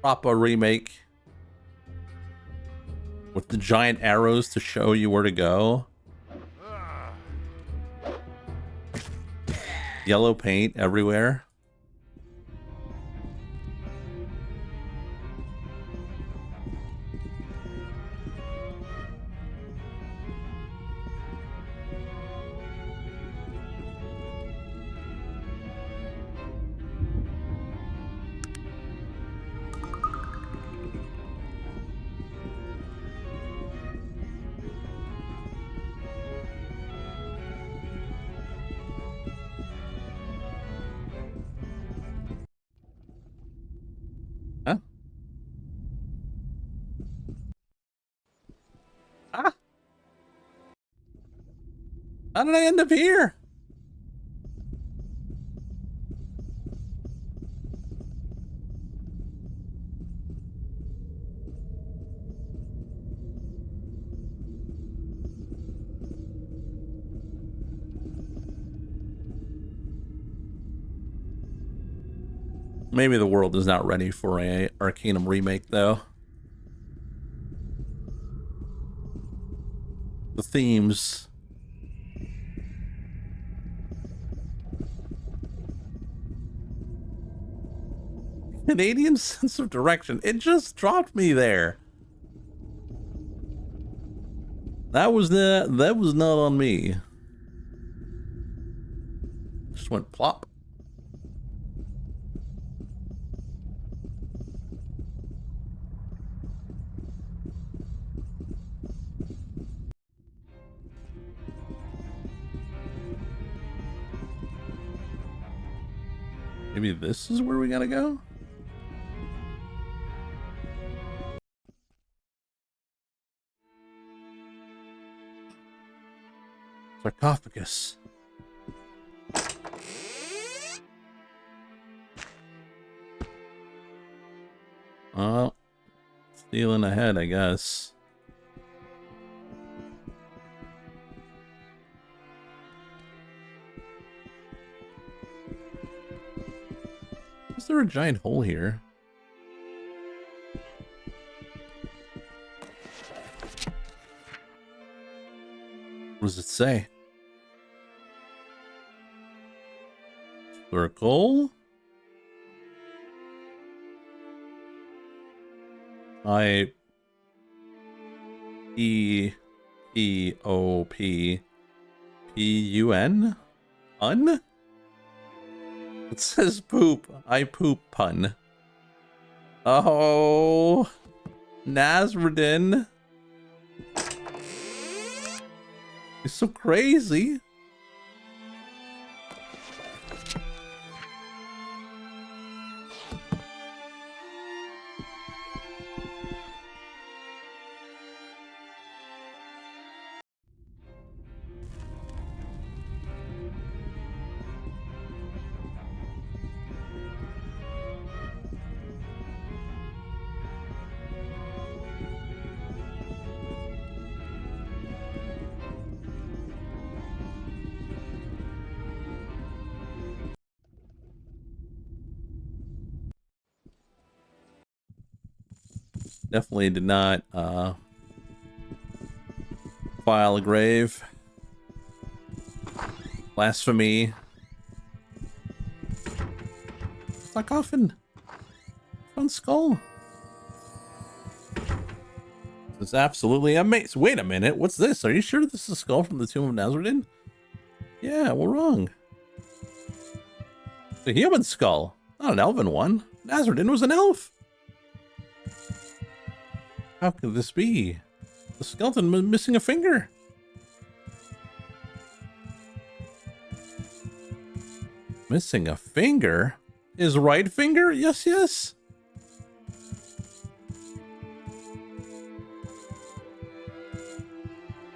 remake. With the giant arrows to show you where to go. Yellow paint everywhere. Huh? Ah! How did I end up here? Maybe the world is not ready for a Arcanum remake, though. The themes. Canadian sense of direction. It just dropped me there. That was not on me. Just went plop. Maybe this is where we gotta go? Sarcophagus. Oh, stealing ahead, I guess. Is there a giant hole here? What does it say? Circle? I-P-P-O-P-P-U-N? Un? It says poop. I poop pun. Oh, Nasruddin. He's so crazy. Definitely did not file a grave. Blasphemy. It's not coffin. Fun skull. This is absolutely amazing. Wait a minute. What's this? Are you sure this is a skull from the tomb of Nasruddin? Yeah, we're wrong. It's a human skull, not an elven one. Nasruddin was an elf. How could this be? The skeleton missing a finger. Missing a finger? His right finger? Yes, yes.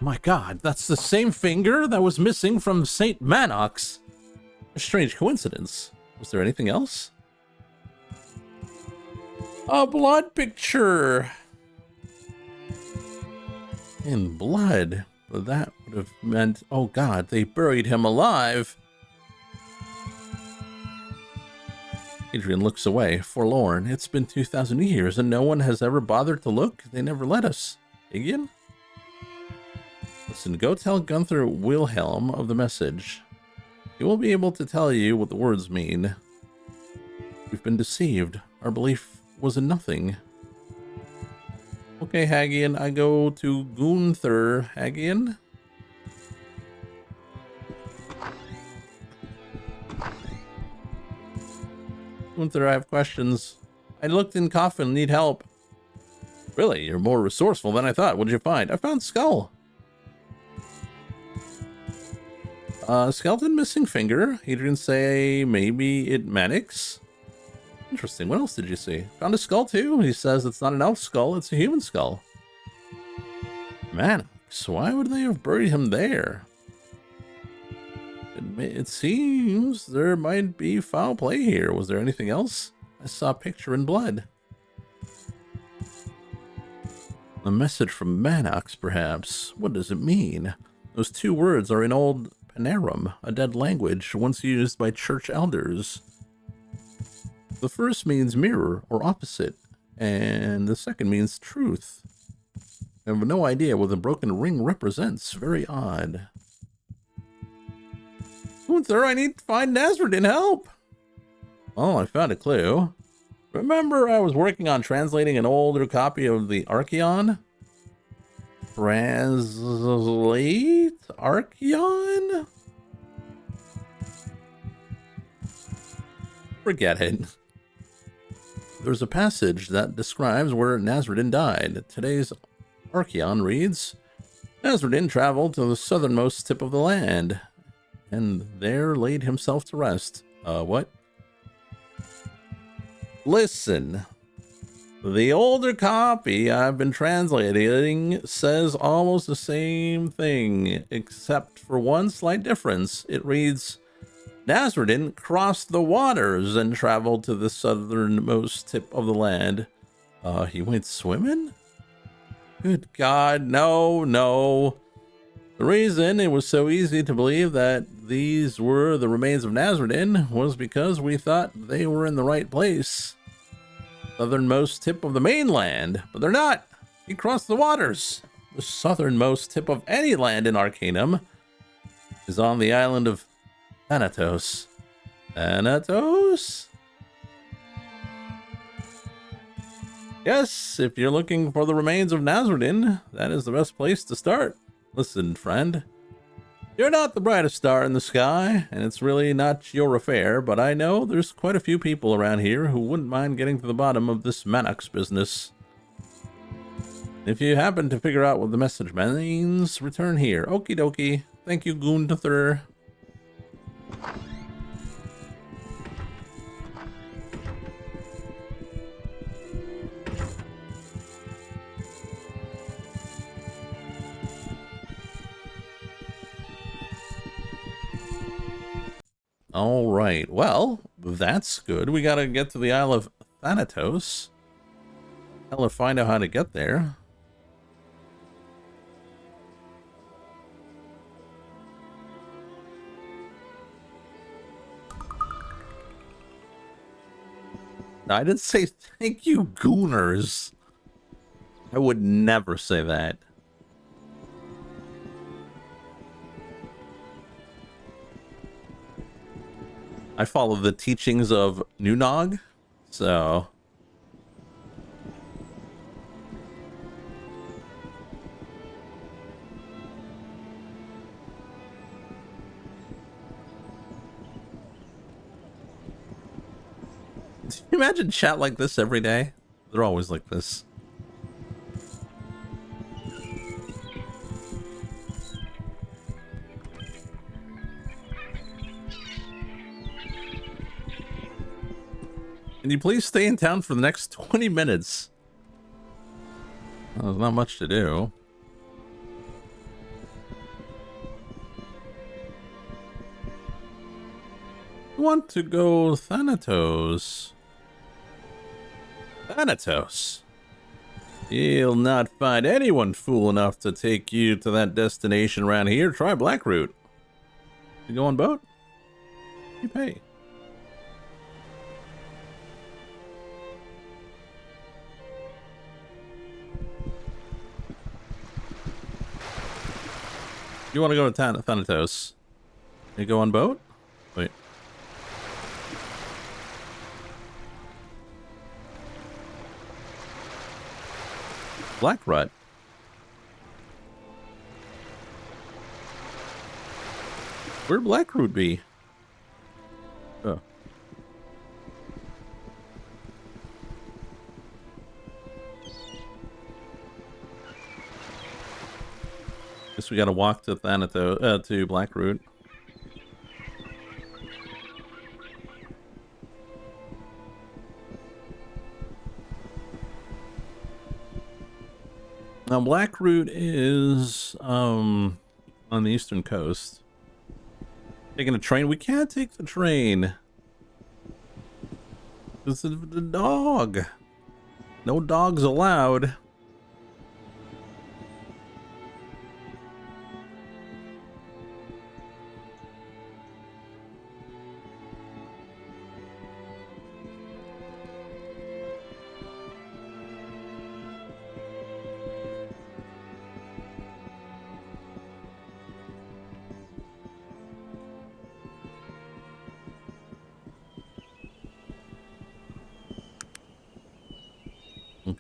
My God, that's the same finger that was missing from St. Manox. A strange coincidence. Was there anything else? A blood picture. In blood. Well, that would have meant, oh God, they buried him alive. Adrian looks away, forlorn. It's been 2,000 years and no one has ever bothered to look. They never let us. Adrian? Listen, go tell Gunther Wilhelm of the message. He will be able to tell you what the words mean. We've been deceived. Our belief was in nothing. Okay, Hagian, I go to Gunther. Hagian? Gunther, I have questions. I looked in coffin, need help. Really? You're more resourceful than I thought. What did you find? I found skull. Skeleton missing finger. He didn't say maybe it Mannix. Interesting. What else did you see? Found a skull too. He says it's not an elf skull, it's a human skull. Mannix, why would they have buried him there? It seems there might be foul play here. Was there anything else? I saw a picture in blood. A message from Manox, perhaps. What does it mean? Those two words are in Old Panarum, a dead language once used by church elders. The first means mirror or opposite, and the second means truth. I have no idea what the broken ring represents. Very odd. Gunther, I need to find Nazardin help. Oh, I found a clue. Remember I was working on translating an older copy of the Archeon? Translate Archeon? Forget it. There's a passage that describes where Nazardin died. Today's Archeon reads, Nazardin traveled to the southernmost tip of the land, and there laid himself to rest. What? Listen. The older copy I've been translating says almost the same thing, except for one slight difference. It reads, Nazardin crossed the waters and traveled to the southernmost tip of the land. He went swimming? Good God, no. The reason it was so easy to believe that these were the remains of Nazardin was because we thought they were in the right place. Southernmost tip of the mainland, but they're not. He crossed the waters. The southernmost tip of any land in Arcanum is on the island of Thanatos. Thanatos? Yes, if you're looking for the remains of Nazardin, that is the best place to start. Listen, friend. You're not the brightest star in the sky, and it's really not your affair, but I know there's quite a few people around here who wouldn't mind getting to the bottom of this Magick's business. If you happen to figure out what the message means, return here. Okie dokie. Thank you, Gunther. All right, well, that's good. We gotta get to the Isle of Thanatos. I'll find out how to get there. I didn't say thank you, Gooners. I would never say that. I follow the teachings of Nunog, so... Can you imagine chat like this every day? They're always like this. Can you please stay in town for the next 20 minutes? Well, there's not much to do. I want to go Thanatos. Thanatos. You'll not find anyone fool enough to take you to that destination around here. Try Blackroot. You go on boat? You pay. You want to go to Thanatos? You go on boat? Wait. Blackrut. Where'd Blackroot be? Oh. Guess we gotta walk to Thanatos, to Blackroot. Now Blackroot is on the eastern coast. Taking a train? We can't take the train. This is the dog. No dogs allowed.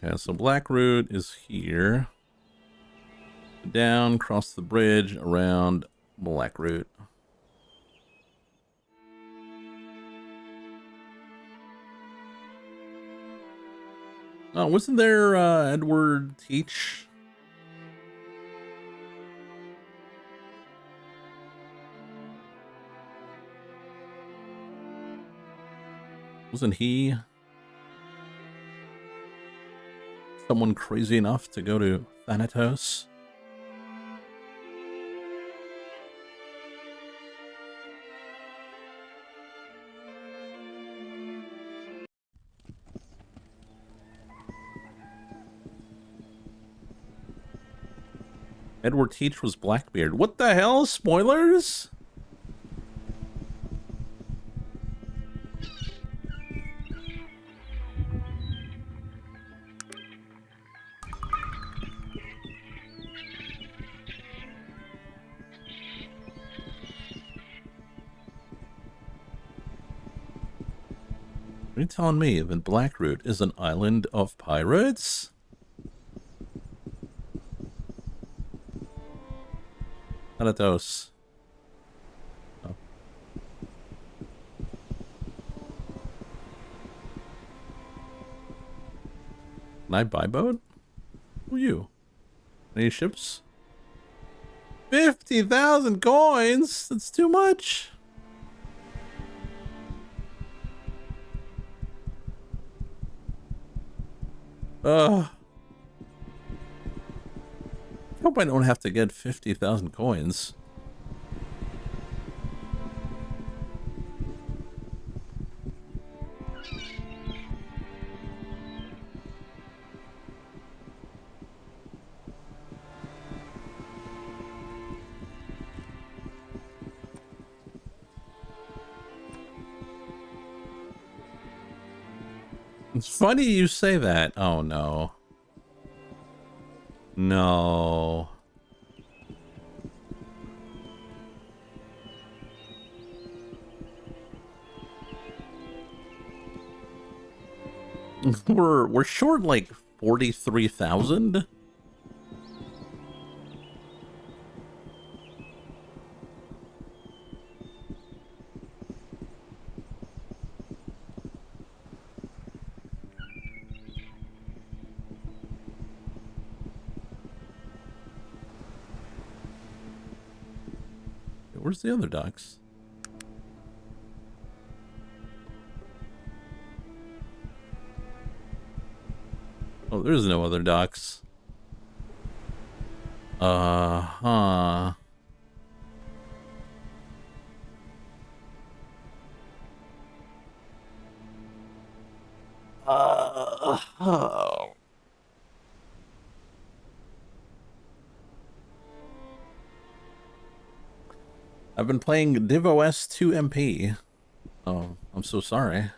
Okay, so Blackroot is here. Down, cross the bridge, around Blackroot. Oh, wasn't there Edward Teach? Wasn't he someone crazy enough to go to Thanatos? Edward Teach was Blackbeard. What the hell? Spoilers? Are you telling me that Blackroot is an island of pirates? Thanatos. Oh. Can I buy boat? Who are you? Any ships? 50,000 coins? That's too much. Hope I don't have to get 50,000 coins. It's funny you say that. Oh no. No. We're short like 43,000. Where's the other docks? Oh, there's no other docks. Uh-huh. Oh. I've been playing DivOS 2MP. Oh, I'm so sorry.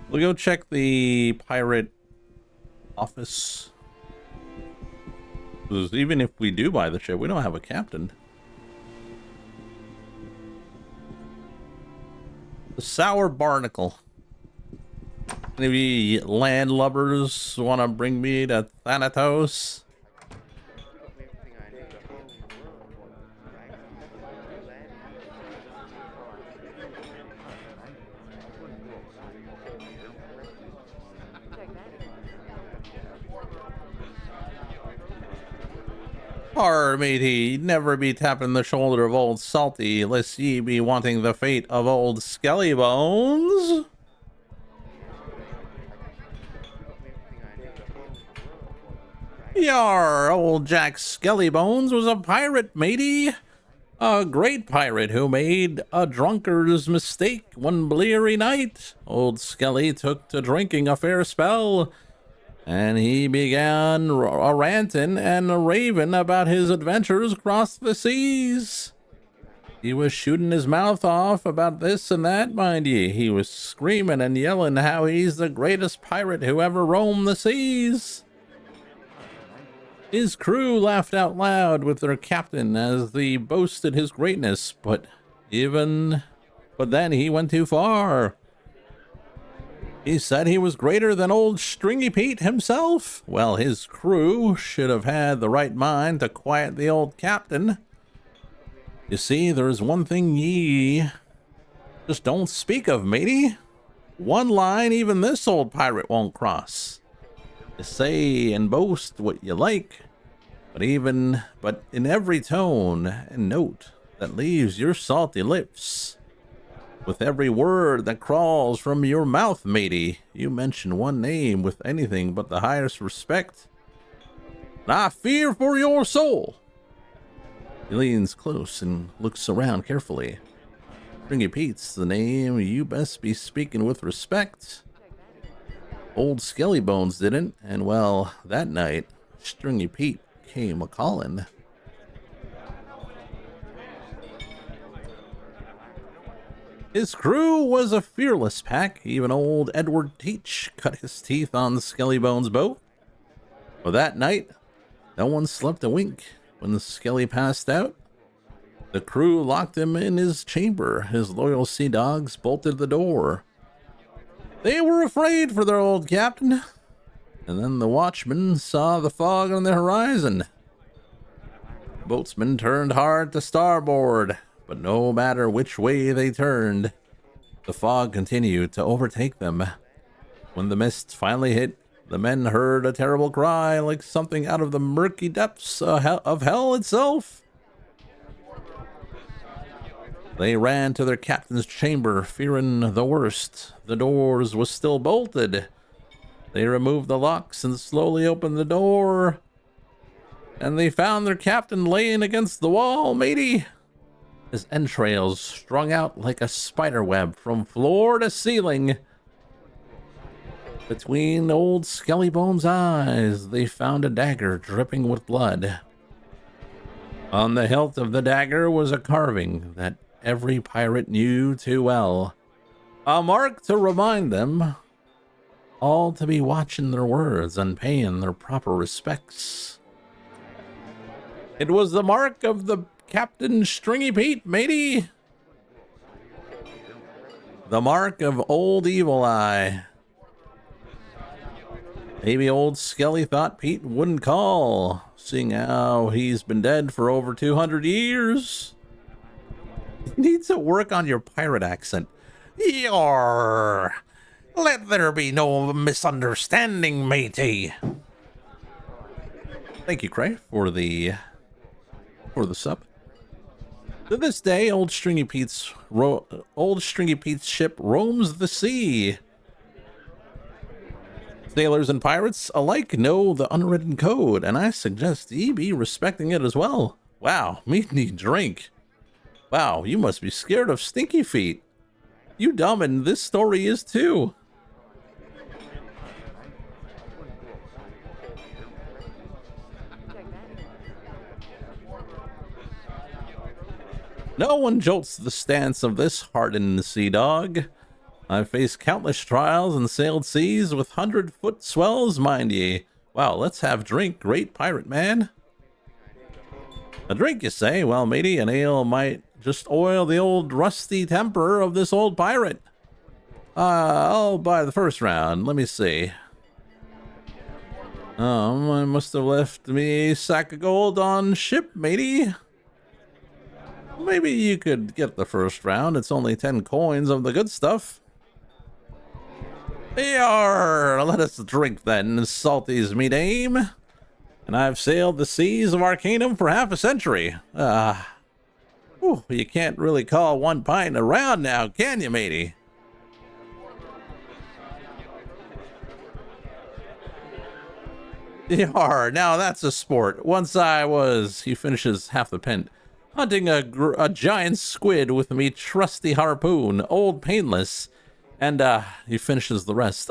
We'll go check the pirate office. 'Cause even if we do buy the ship, we don't have a captain. The Sour Barnacle. Maybe landlubbers want to bring me to Thanatos? Arr, matey, never be tapping the shoulder of old Salty, lest ye be wanting the fate of old Skellybones. Yar, old Jack Skellybones was a pirate, matey. A great pirate who made a drunkard's mistake one bleary night. Old Skelly took to drinking a fair spell, and he began a ranting and a raving about his adventures across the seas. He was shooting his mouth off about this and that, mind ye. He was screaming and yelling how he's the greatest pirate who ever roamed the seas. His crew laughed out loud with their captain as they boasted his greatness, but then he went too far. He said he was greater than old Stringy Pete himself. Well, his crew should have had the right mind to quiet the old captain. You see, there's one thing ye just don't speak of, matey. One line even this old pirate won't cross. You say and boast what you like, but in every tone and note that leaves your salty lips, with every word that crawls from your mouth, matey, you mention one name with anything but the highest respect. And I fear for your soul. He leans close and looks around carefully. Stringy Pete's the name you best be speaking with respect. Old Skellybones didn't, and well, that night, Stringy Pete came a-callin'. His crew was a fearless pack. Even old Edward Teach cut his teeth on Skellybones' boat. But that night, no one slept a wink. When Skelly passed out, the crew locked him in his chamber. His loyal sea dogs bolted the door. They were afraid for their old captain. And then the watchmen saw the fog on the horizon. Boatsmen turned hard to starboard, but no matter which way they turned, the fog continued to overtake them. When the mist finally hit, the men heard a terrible cry like something out of the murky depths of hell itself. They ran to their captain's chamber, fearing the worst. The doors was still bolted. They removed the locks and slowly opened the door. And they found their captain laying against the wall, matey. His entrails strung out like a spider web from floor to ceiling. Between old Skellybones' eyes, they found a dagger dripping with blood. On the hilt of the dagger was a carving that every pirate knew too well. A mark to remind them all to be watching their words and paying their proper respects. It was the mark of the Captain Stringy Pete, matey. The mark of old Evil Eye. Maybe old Skelly thought Pete wouldn't call, seeing how he's been dead for over 200 years. You need to work on your pirate accent. Yarr! Let there be no misunderstanding, matey. Thank you, Cray, for the sub. To this day, old Stringy Pete's ship roams the sea. Sailors and pirates alike know the unwritten code, and I suggest ye be respecting it as well. Wow, me need drink. Wow, you must be scared of stinky feet. You dumb, and this story is too. No one jolts the stance of this hardened sea dog. I've faced countless trials and sailed seas with 100-foot swells, mind ye. Wow, let's have drink, great pirate man. A drink, you say? Well, matey, an ale might just oil the old rusty temper of this old pirate. I'll buy the first round. Let me see. I must have left me a sack of gold on ship, matey. Maybe you could get the first round. It's only 10 coins of the good stuff. Yarr, let us drink then, salties, me dame. and I've sailed the seas of Arcanum for half a century. You can't really call one pint a round now, can you, matey? Yar, now that's a sport. Once I was, he finishes half the pint, hunting a giant squid with me trusty harpoon, old painless, and he finishes the rest.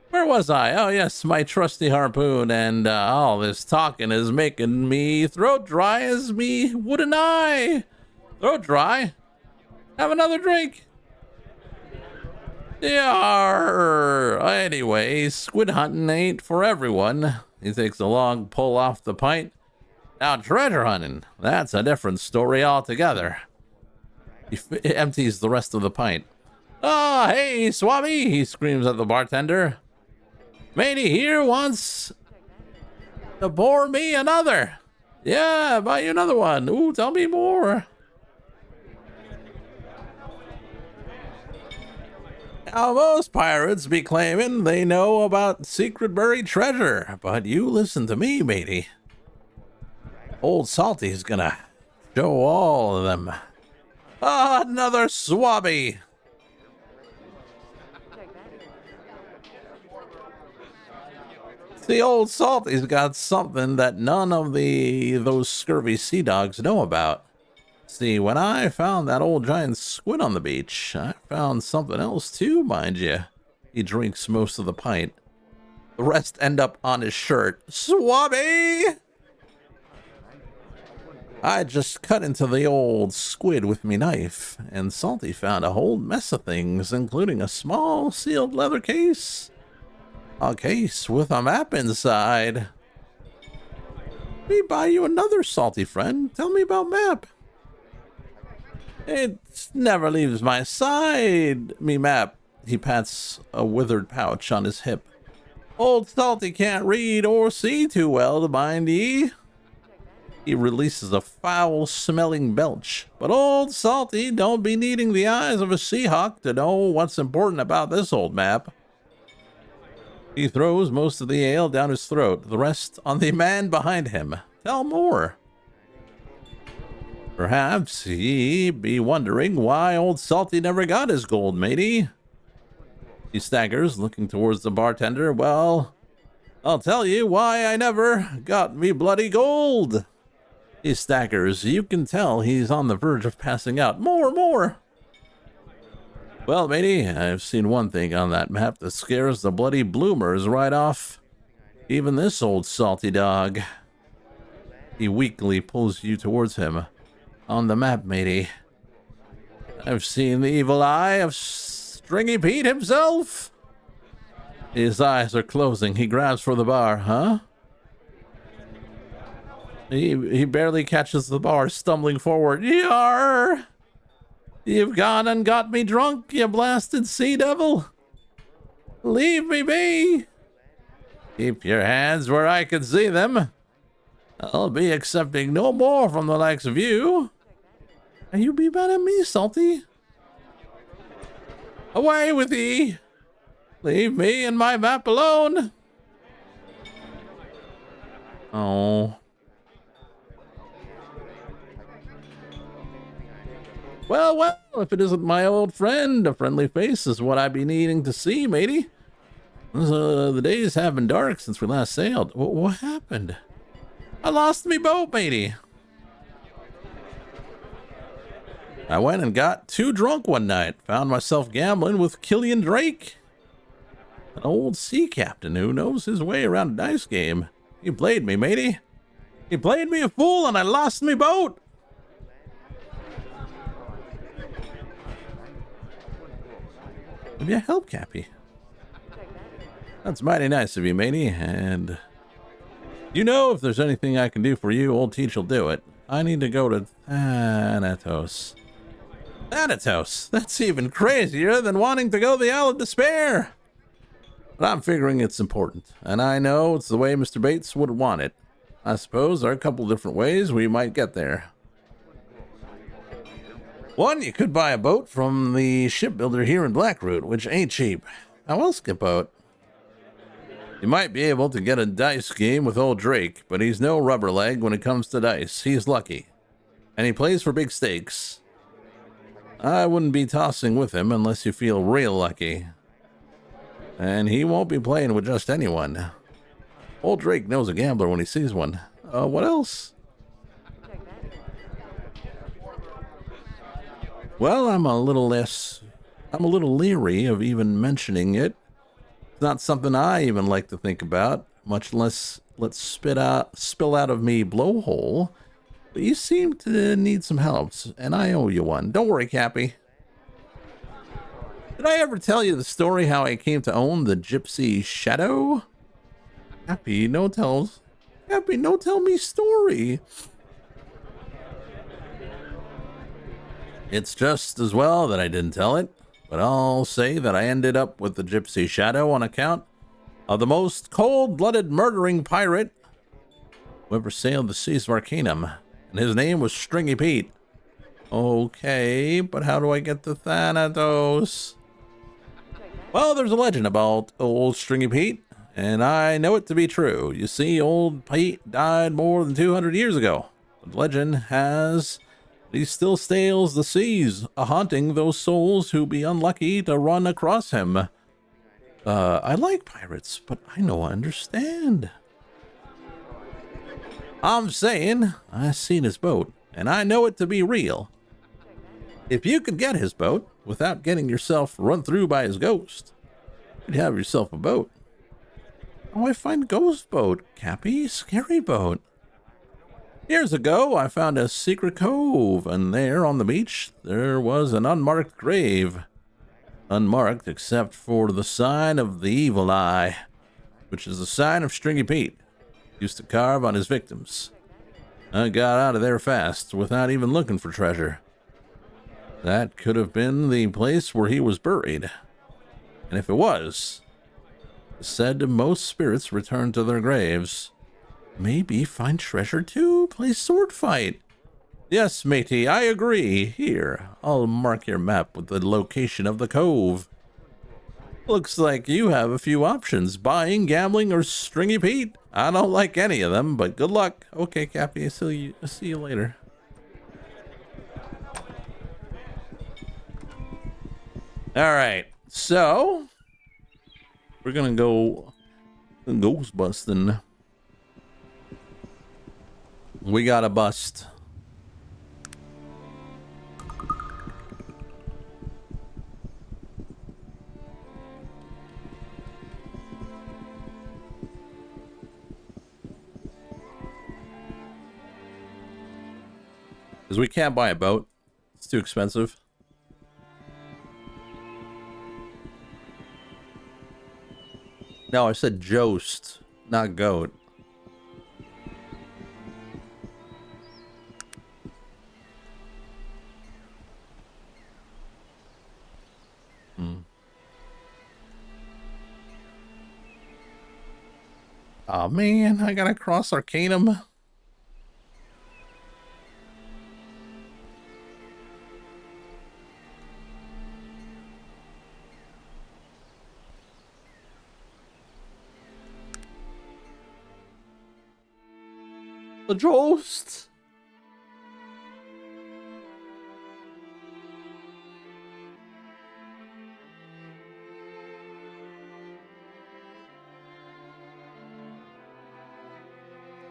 Where was I? Oh yes, my trusty harpoon, and all this talking is making me throat dry as me wooden eye. Throat dry? Have another drink. Yarr. Anyway, squid hunting ain't for everyone. He takes a long pull off the pint. Now treasure hunting, that's a different story altogether. He empties the rest of the pint. Hey, Swami, he screams at the bartender. Matey here wants to pour me another. Yeah, buy you another one. Ooh, tell me more. Now, most pirates be claiming they know about secret buried treasure, but you listen to me, matey. Old Salty's gonna show all of them. Another swabby. The old Salty's got something that none of those scurvy sea dogs know about. See, when I found that old giant squid on the beach, I found something else too, mind you. He drinks most of the pint. The rest end up on his shirt. Swabby! I just cut into the old squid with me knife, and Salty found a whole mess of things, including a small sealed leather case. A case with a map inside. Let me buy you another, Salty friend. Tell me about map. It never leaves my side, me map. He pats a withered pouch on his hip. Old Salty can't read or see too well, to mind ye. He releases a foul-smelling belch. But old Salty don't be needing the eyes of a seahawk to know what's important about this old map. He throws most of the ale down his throat, the rest on the man behind him. Tell more. Perhaps ye be wondering why old Salty never got his gold, matey. He staggers, looking towards the bartender. Well, I'll tell you why I never got me bloody gold. He staggers. You can tell he's on the verge of passing out. More. Well, matey, I've seen one thing on that map that scares the bloody bloomers right off. Even this old Salty dog. He weakly pulls you towards him. On the map, matey. I've seen the evil eye of Stringy Pete himself. His eyes are closing. He grabs for the bar. Huh? He barely catches the bar, stumbling forward. Yarr! You've gone and got me drunk, you blasted sea devil. Leave me be. Keep your hands where I can see them. I'll be accepting no more from the likes of you. Are you be mad at me, Salty? Away with ye. Leave me and my map alone. Oh. Well, if it isn't my old friend, a friendly face is what I be needing to see, matey. The days have been dark since we last sailed. What happened? I lost me boat, matey. I went and got too drunk one night. Found myself gambling with Killian Drake, an old sea captain who knows his way around a dice game. He played me, matey. He played me a fool and I lost me boat. Maybe a help, Cappy. That's mighty nice of you, matey, and you know if there's anything I can do for you, old Teach will do it. I need to go to Thanatos. Thanatos? That's even crazier than wanting to go the Isle of Despair. But I'm figuring it's important, and I know it's the way Mr. Bates would want it. I suppose there are a couple different ways we might get there. One, you could buy a boat from the shipbuilder here in Blackroot, which ain't cheap. How else get boat? You might be able to get a dice game with old Drake, but he's no rubber leg when it comes to dice. He's lucky. And he plays for big stakes. I wouldn't be tossing with him unless you feel real lucky. And he won't be playing with just anyone. Old Drake knows a gambler when he sees one. What else? Well, I'm a little leery of even mentioning it. It's not something I even like to think about, much less let's spill out of me blowhole. But you seem to need some help, and I owe you one. Don't worry, Cappy. Did I ever tell you the story how I came to own the Gypsy Shadow? Cappy, no tell me story. It's just as well that I didn't tell it, but I'll say that I ended up with the Gypsy Shadow on account of the most cold-blooded murdering pirate who ever sailed the seas of Arcanum, and his name was Stringy Pete. Okay, but how do I get to Thanatos? Well, there's a legend about old Stringy Pete, and I know it to be true. You see, old Pete died more than 200 years ago. But the legend has he still sails the seas, haunting those souls who be unlucky to run across him. I like pirates, but I know I understand. I'm saying I seen his boat, and I know it to be real. If you could get his boat without getting yourself run through by his ghost, you'd have yourself a boat. Oh, I find ghost boat, Cappy, scary boat. Years ago, I found a secret cove, and there on the beach, there was an unmarked grave. Unmarked except for the sign of the evil eye, which is the sign of Stringy Pete. Used to carve on his victims. I got out of there fast, without even looking for treasure. That could have been the place where he was buried. And if it was, it said most spirits return to their graves. Maybe find treasure too, play sword fight. Yes, matey, I agree. Here, I'll mark your map with the location of the cove. Looks like you have a few options, buying, gambling, or Stringy Pete. I don't like any of them, but good luck. Okay, Cappy, I'll see you later. All right, so we're gonna go ghost busting. We got a bust. Because we can't buy a boat. It's too expensive. No, I said joust, not goat. Oh man, I gotta cross Arcanum. The joust.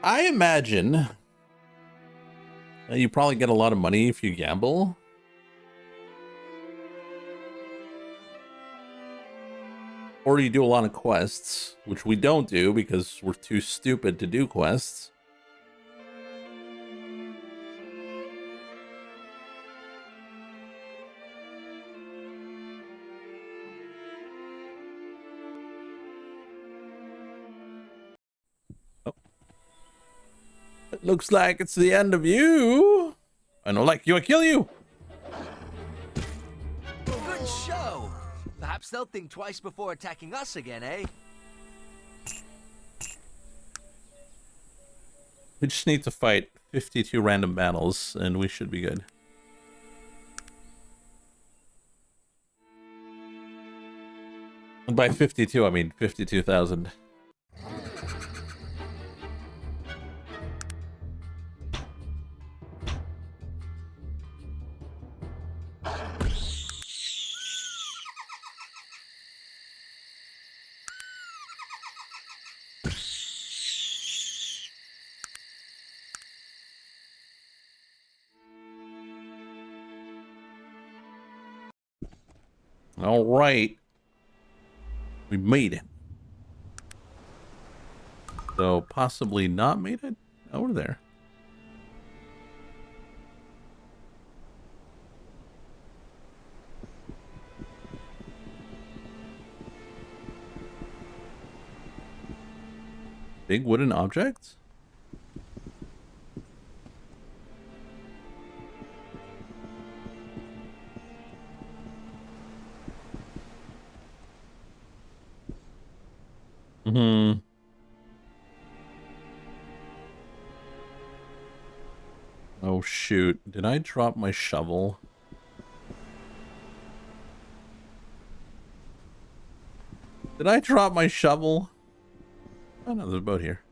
I imagine you probably get a lot of money if you gamble. Or you do a lot of quests, which we don't do because we're too stupid to do quests. It looks like it's the end of you. I don't like you, I kill you. Good show. Perhaps they'll think twice before attacking us again, eh? We just need to fight 52 random battles and we should be good. And by 52, I mean 52,000. All right. We made it. So possibly not made it? Oh, we're there. Big wooden objects? Mm-hmm. Oh, shoot. Did I drop my shovel? Did I drop my shovel? Oh, no, there's a boat here.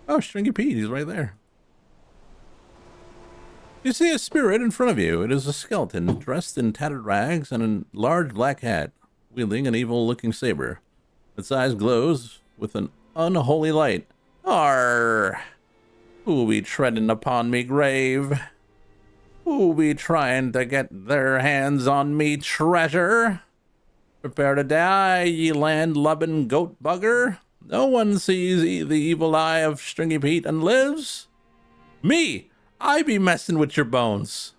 Oh, Stringy Pete, he's right there. You see a spirit in front of you. It is a skeleton, dressed in tattered rags and a large black hat, wielding an evil-looking saber. Its eyes glows with an unholy light. Arr! Who be treading upon me grave? Who be trying to get their hands on me treasure? Prepare to die, ye land-lubbing goat bugger. No one sees the evil eye of Stringy Pete and lives. Me! I be messing with your bones.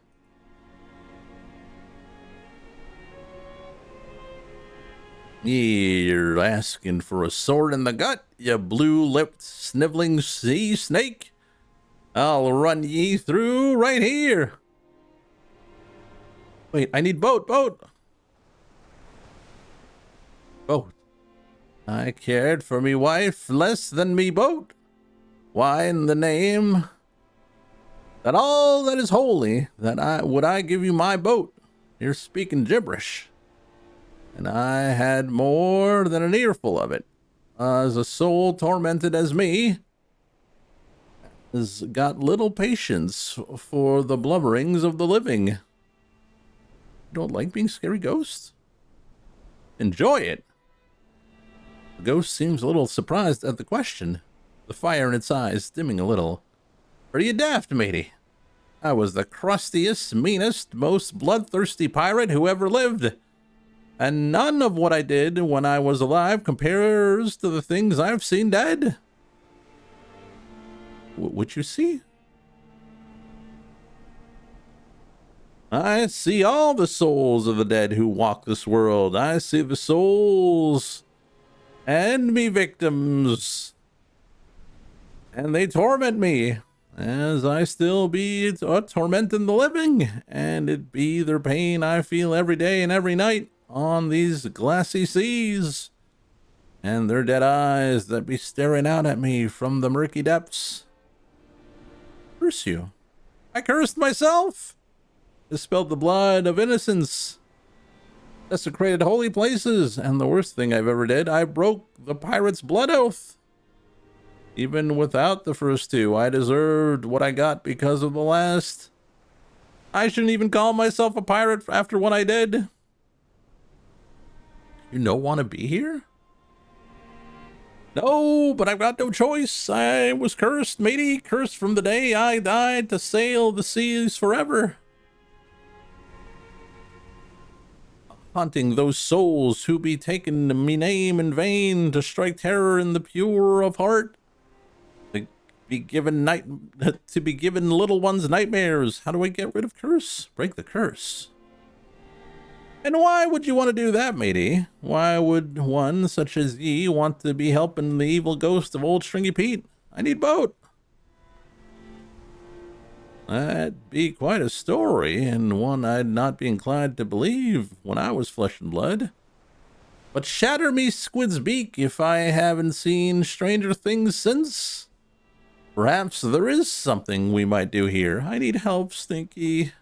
You're asking for a sword in the gut, you blue-lipped, sniveling sea snake? I'll run ye through right here. Wait, I need boat. Boat. I cared for me wife less than me boat. Why in the name that all that is holy, that I give you my boat? You're speaking gibberish. And I had more than an earful of it. As a soul tormented as me has got little patience for the blubberings of the living. You don't like being scary ghosts? Enjoy it. The ghost seems a little surprised at the question, the fire in its eyes dimming a little. Are you daft, matey? I was the crustiest, meanest, most bloodthirsty pirate who ever lived. And none of what I did when I was alive compares to the things I've seen dead. What you see? I see all the souls of the dead who walk this world. I see the souls and me victims. And they torment me, as I still be tormenting the living. And it be their pain I feel every day and every night on these glassy seas, and their dead eyes that be staring out at me from the murky depths. Curse you. I cursed myself. Dispelled the blood of innocence. Desecrated holy places, and the worst thing I've ever did, I broke the pirate's blood oath. Even without the first two, I deserved what I got because of the last. I shouldn't even call myself a pirate after what I did. You don't want to be here? No, but I've got no choice. I was cursed, matey, cursed from the day I died to sail the seas forever. Haunting those souls who be taking me name in vain to strike terror in the pure of heart. To be given little ones nightmares. How do I get rid of curse? Break the curse. And why would you want to do that, matey? Why would one such as ye want to be helping the evil ghost of old Stringy Pete? I need boat. That'd be quite a story, and one I'd not be inclined to believe when I was flesh and blood. But shatter me squid's beak if I haven't seen stranger things since. Perhaps there is something we might do here. I need help, Stinky.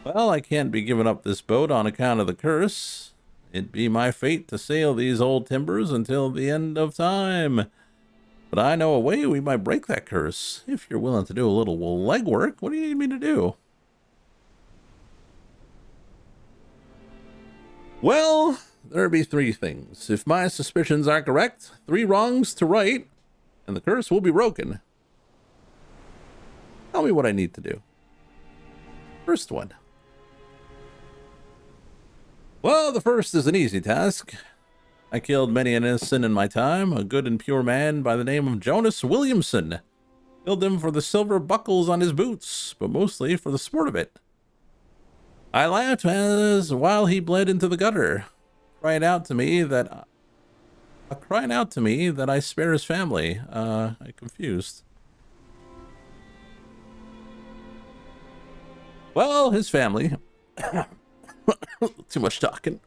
Well, I can't be giving up this boat on account of the curse. It'd be my fate to sail these old timbers until the end of time. But I know a way we might break that curse. If you're willing to do a little legwork, what do you need me to do? Well, there be three things. If my suspicions are correct, 3 wrongs to right, and the curse will be broken. Tell me what I need to do. First one. Well, the first is an easy task. I killed many an innocent in my time, a good and pure man by the name of Jonas Williamson. Killed him for the silver buckles on his boots, but mostly for the sport of it. I laughed as while he bled into the gutter, crying out to me that I spare his family. I'm confused. Well, his family. Too much talking.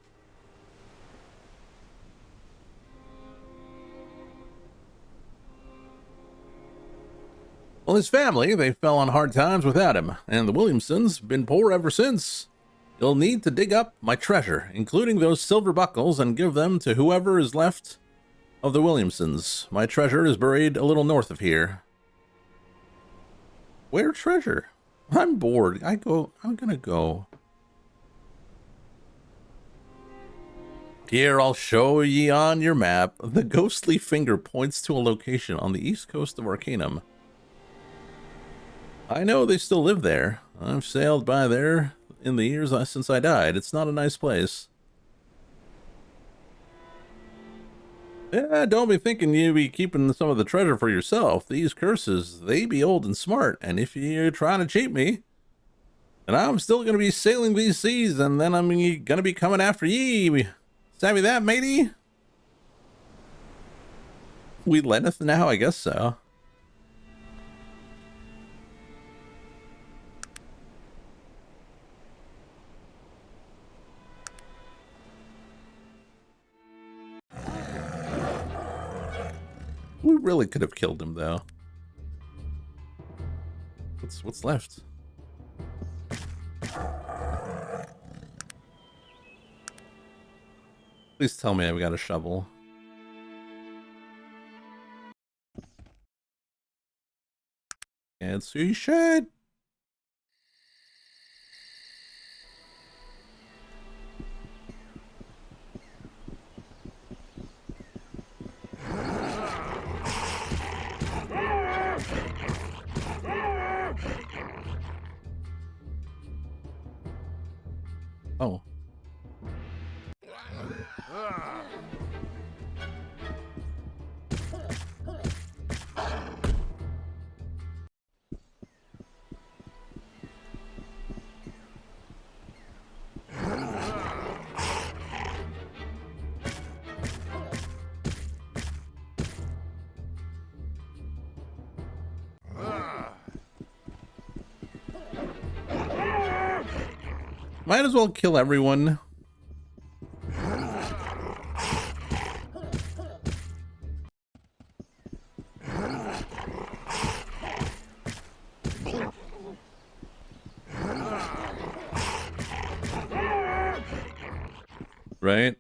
Well, his family, they fell on hard times without him, and the Williamsons been poor ever since. You'll need to dig up my treasure, including those silver buckles, and give them to whoever is left of the Williamsons. My treasure is buried a little north of here. Where treasure? I'm bored. I'm gonna go. Here, I'll show ye on your map. The ghostly finger points to a location on the east coast of Arcanum. I know they still live there. I've sailed by there in the years since I died. It's not a nice place. Yeah, don't be thinking you be keeping some of the treasure for yourself. These curses, they be old and smart, and if you're trying to cheat me, then I'm still going to be sailing these seas, and then I'm going to be coming after ye. Savvy that, matey? We letteth now? I guess so. We really could have killed him, though. What's left? Please tell me I've got a shovel. Can't see shit. Oh. Might as well kill everyone. Right?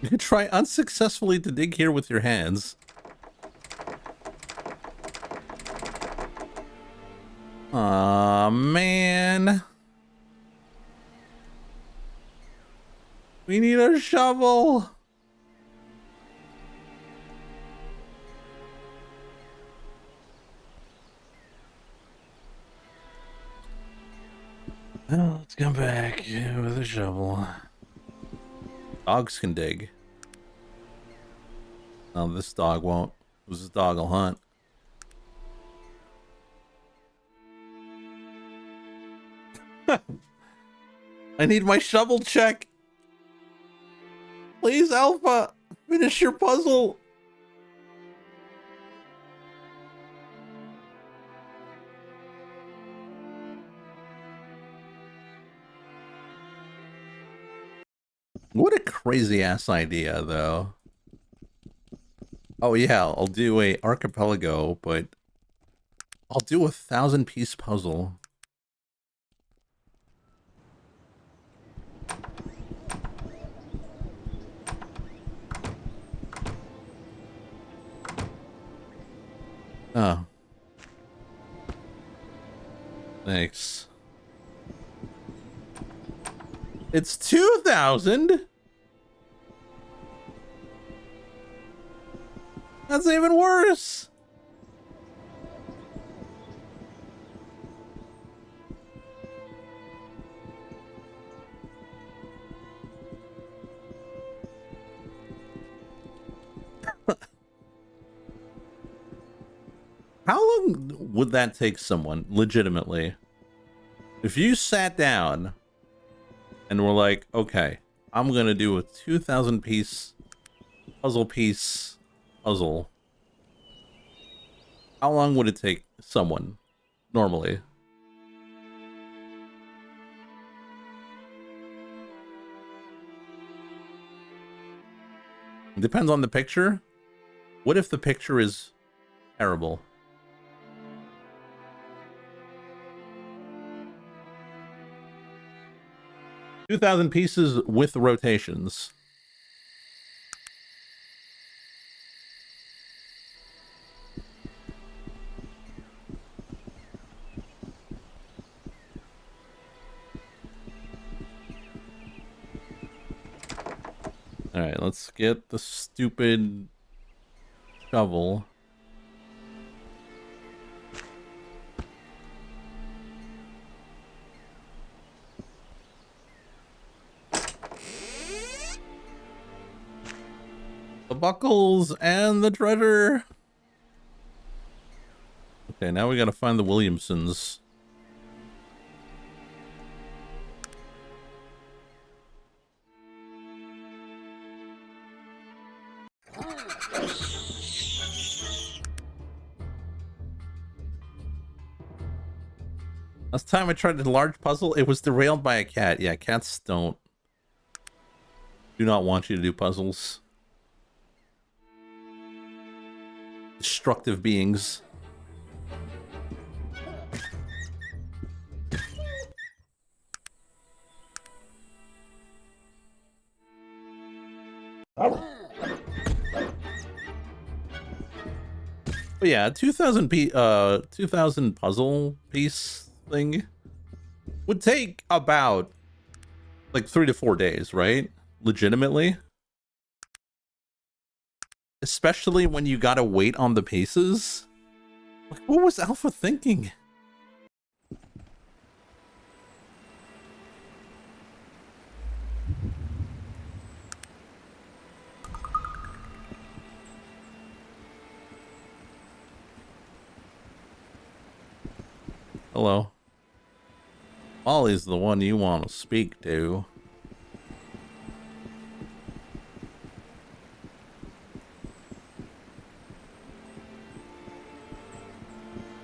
You could try unsuccessfully to dig here with your hands. Aw, man. We need a shovel. Well, let's come back with a shovel. Dogs can dig. Oh, this dog won't. This dog will hunt. I need my shovel check. Please, Alpha, finish your puzzle. What a crazy ass idea, though. Oh yeah, I'll do a archipelago, but I'll do a 1,000-piece puzzle. Oh. Thanks. It's 2,000? That's even worse. How long would that take someone, legitimately? If you sat down and were like, okay, I'm going to do a 2,000 piece puzzle. How long would it take someone, normally? It depends on the picture. What if the picture is terrible? 2,000 pieces with rotations. All right, let's get the stupid shovel. The buckles and the treasure. Okay, now we gotta find the Williamsons. Last time I tried a large puzzle, it was derailed by a cat. Yeah, cats do not want you to do puzzles. Destructive beings. But yeah, 2,000 puzzle piece thing would take about like 3 to 4 days, right? Legitimately. Especially when you gotta wait on the pieces. Like, what was Alpha thinking? Hello. Molly's the one you want to speak to.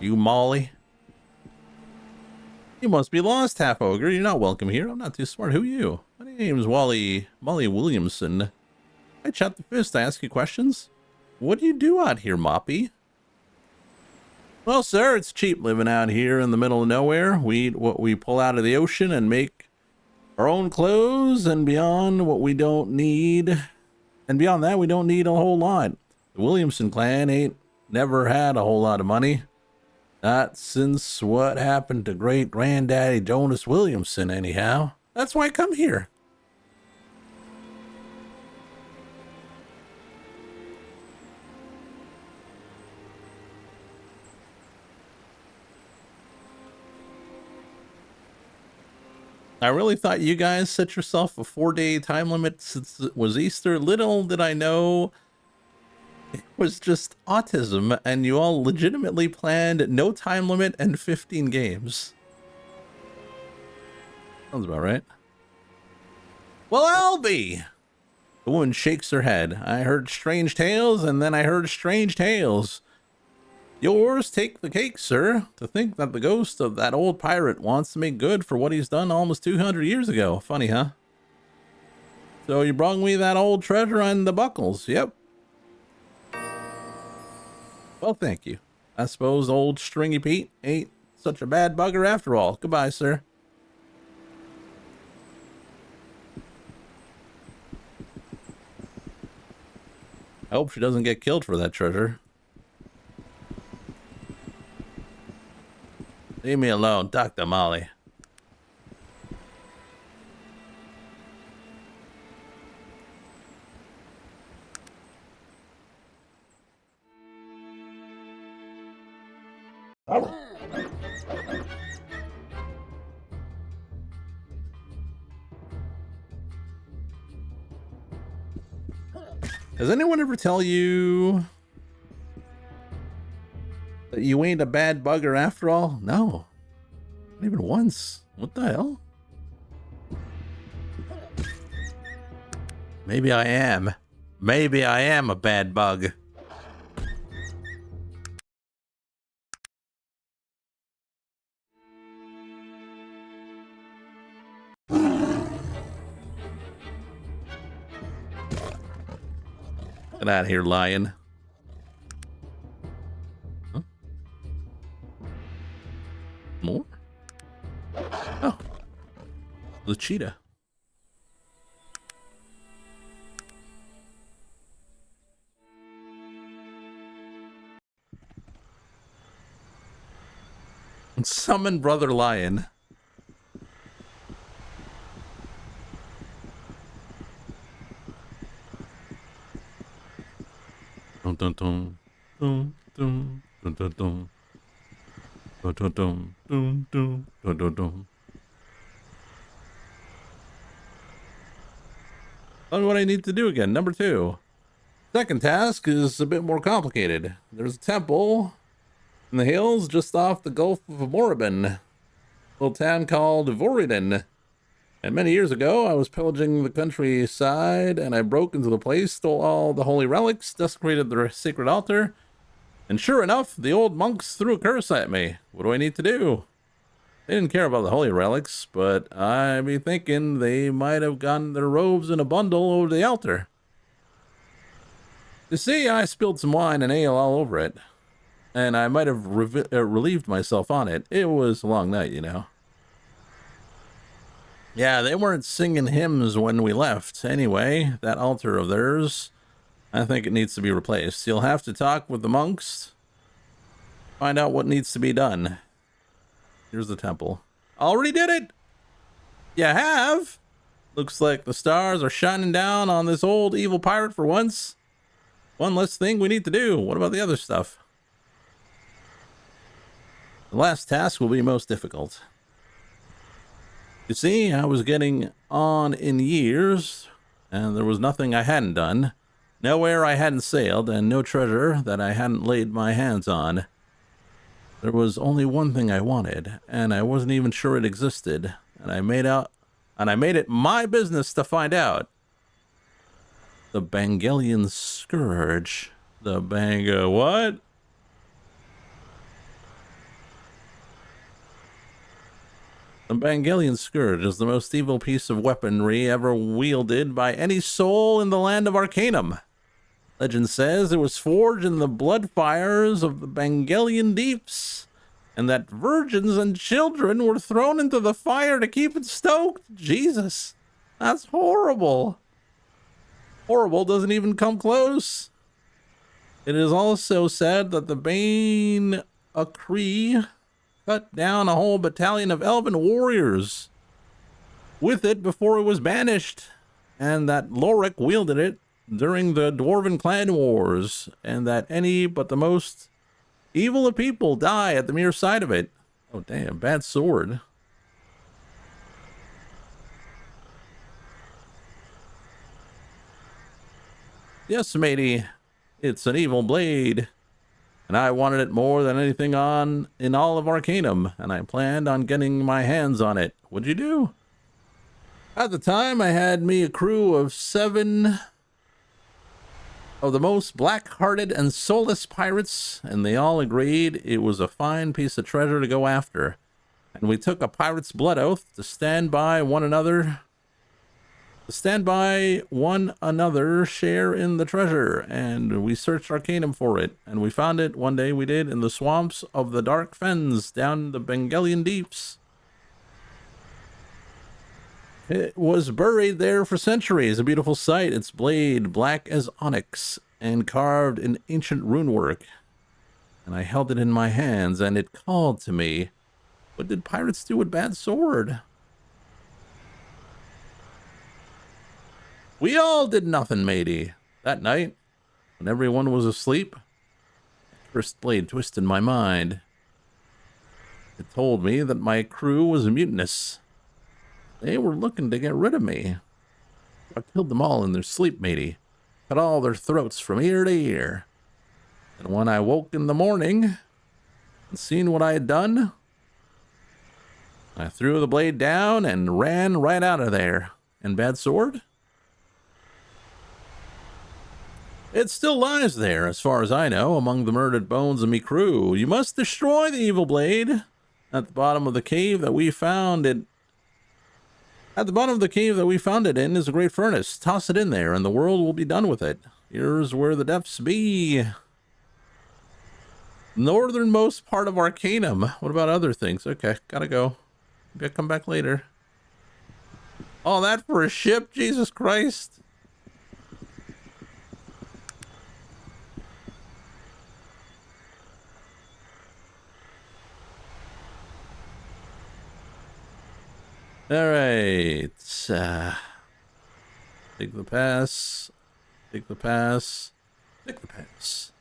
You, Molly? You must be lost, half ogre. You're not welcome here. I'm not too smart. Who are you? My name's Molly Williamson. I chat the fist. I ask you questions. What do you do out here, Moppy? Well, sir, it's cheap living out here in the middle of nowhere. We eat what we pull out of the ocean and make our own clothes, and beyond what we don't need. And beyond that, we don't need a whole lot. The Williamson clan ain't never had a whole lot of money. Not since what happened to great-granddaddy Jonas Williamson, anyhow. That's why I come here. I really thought you guys set yourself a 4-day time limit since it was Easter. Little did I know it was just autism, and you all legitimately planned no time limit and 15 games. Sounds about right. Well, I'll be. The woman shakes her head. I heard strange tales, and then I heard strange tales. Yours take the cake, sir. To think that the ghost of that old pirate wants to make good for what he's done almost 200 years ago. Funny, huh? So you brought me that old treasure and the buckles. Yep. Well, thank you. I suppose old Stringy Pete ain't such a bad bugger after all. Goodbye, sir. I hope she doesn't get killed for that treasure. Leave me alone, Dr. Molly. Does anyone ever tell you that you ain't a bad bugger after all? No. Not even once. What the hell? Maybe I am. Maybe I am a bad bug. Get out of here, lion. Huh? More? Oh. The cheetah. Summon Brother Lion. Dun dun dun dun dun dun dun dun dun dun dun dun dun dun dun. That's what I need to do again. Number 2. Second task is a bit more complicated. There's a temple in the hills just off the Gulf of Moribund, a little town called Voriden. And many years ago, I was pillaging the countryside, and I broke into the place, stole all the holy relics, desecrated the sacred altar, and sure enough, the old monks threw a curse at me. What do I need to do? They didn't care about the holy relics, but I be thinking they might have gotten their robes in a bundle over the altar. You see, I spilled some wine and ale all over it, and I might have relieved myself on it. It was a long night, you know. Yeah, they weren't singing hymns when we left. Anyway, that altar of theirs, I think it needs to be replaced. You'll have to talk with the monks, find out what needs to be done. Here's the temple. Already did it! You have? Looks like the stars are shining down on this old evil pirate for once. One less thing we need to do. What about the other stuff? The last task will be most difficult. You see, I was getting on in years, and there was nothing I hadn't done, nowhere I hadn't sailed, and no treasure that I hadn't laid my hands on. There was only one thing I wanted, and I wasn't even sure it existed, and I made it my business to find out. The Bangalian Scourge. The what? The Bangalian Scourge is the most evil piece of weaponry ever wielded by any soul in the land of Arcanum. Legend says it was forged in the blood fires of the Bangalian deeps, and that virgins and children were thrown into the fire to keep it stoked. Jesus, that's horrible. Horrible doesn't even come close. It is also said that the Bane Acree cut down a whole battalion of elven warriors with it before it was banished, and that Lorik wielded it during the Dwarven clan wars, and that any but the most evil of people die at the mere sight of it. Oh damn, bad sword. Yes, matey, it's an evil blade, and I wanted it more than anything in all of Arcanum, and I planned on getting my hands on it. What'd you do? At the time, I had me a crew of 7 of the most black-hearted and soulless pirates, and they all agreed it was a fine piece of treasure to go after. And we took a pirate's blood oath to stand by one another, share in the treasure, and we searched Arcanum for it, and we found it one day we did in the swamps of the Dark Fens down the Bangalian deeps. It was buried there for centuries, a beautiful sight, its blade black as onyx and carved in ancient runework. And I held it in my hands, and it called to me. What did pirates do with bad sword? We all did nothing, matey. That night, when everyone was asleep, the cursed blade twisted my mind. It told me that my crew was mutinous. They were looking to get rid of me. I killed them all in their sleep, matey. cut all their throats from ear to ear. And when I woke in the morning and seen what I had done, I threw the blade down and ran right out of there. And bad sword? It still lies there, as far as I know, among the murdered bones of me crew. You must destroy the evil blade. At the bottom of the cave that we found it. At the bottom of the cave that we found it in is a great furnace. Toss it in there, and the world will be done with it. Here's where the depths be. Northernmost part of Arcanum. What about other things? Okay, gotta go. Maybe I'll come back later. All that for a ship? Jesus Christ. All right. Take the pass. Take the pass. Take the pass.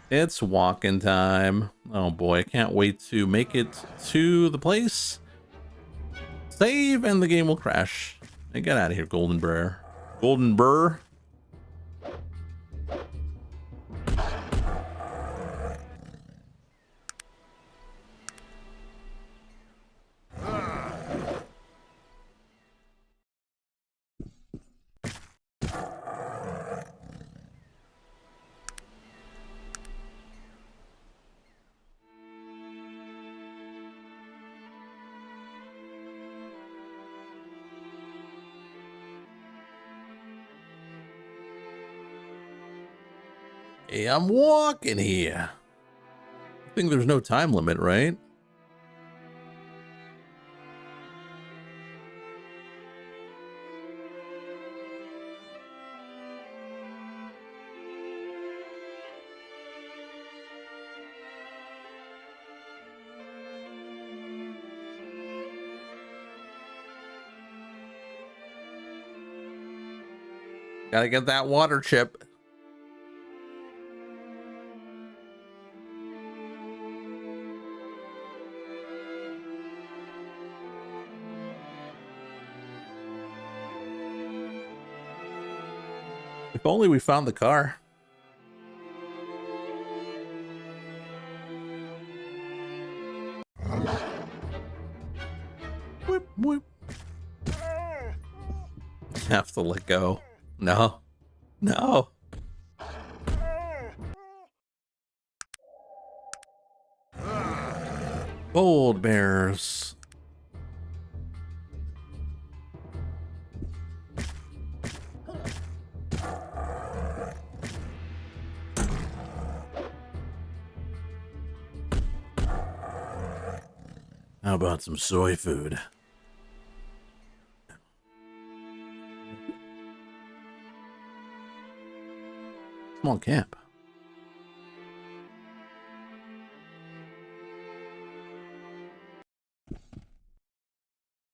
It's walking time. Oh boy, I can't wait to make it to the place. Save and the game will crash. Hey, get out of here, Golden Burr. Golden Burr. Hey, I'm walking here. I think there's no time limit, right? Gotta get that water chip. If only we found the car. Whip, whip. Have to let go. No. No. Gold bears. How about some soy food? Small camp.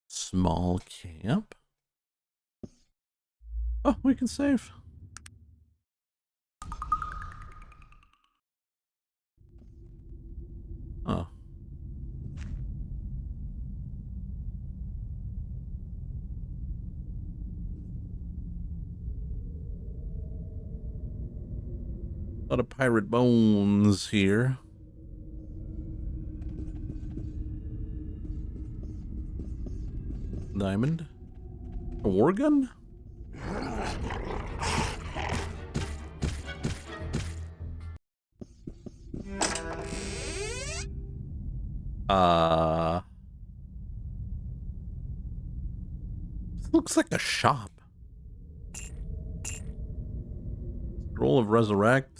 Small camp? Oh, we can save. Oh. A lot of pirate bones here. Diamond. A war gun? This looks like a shop. Scroll of Resurrect.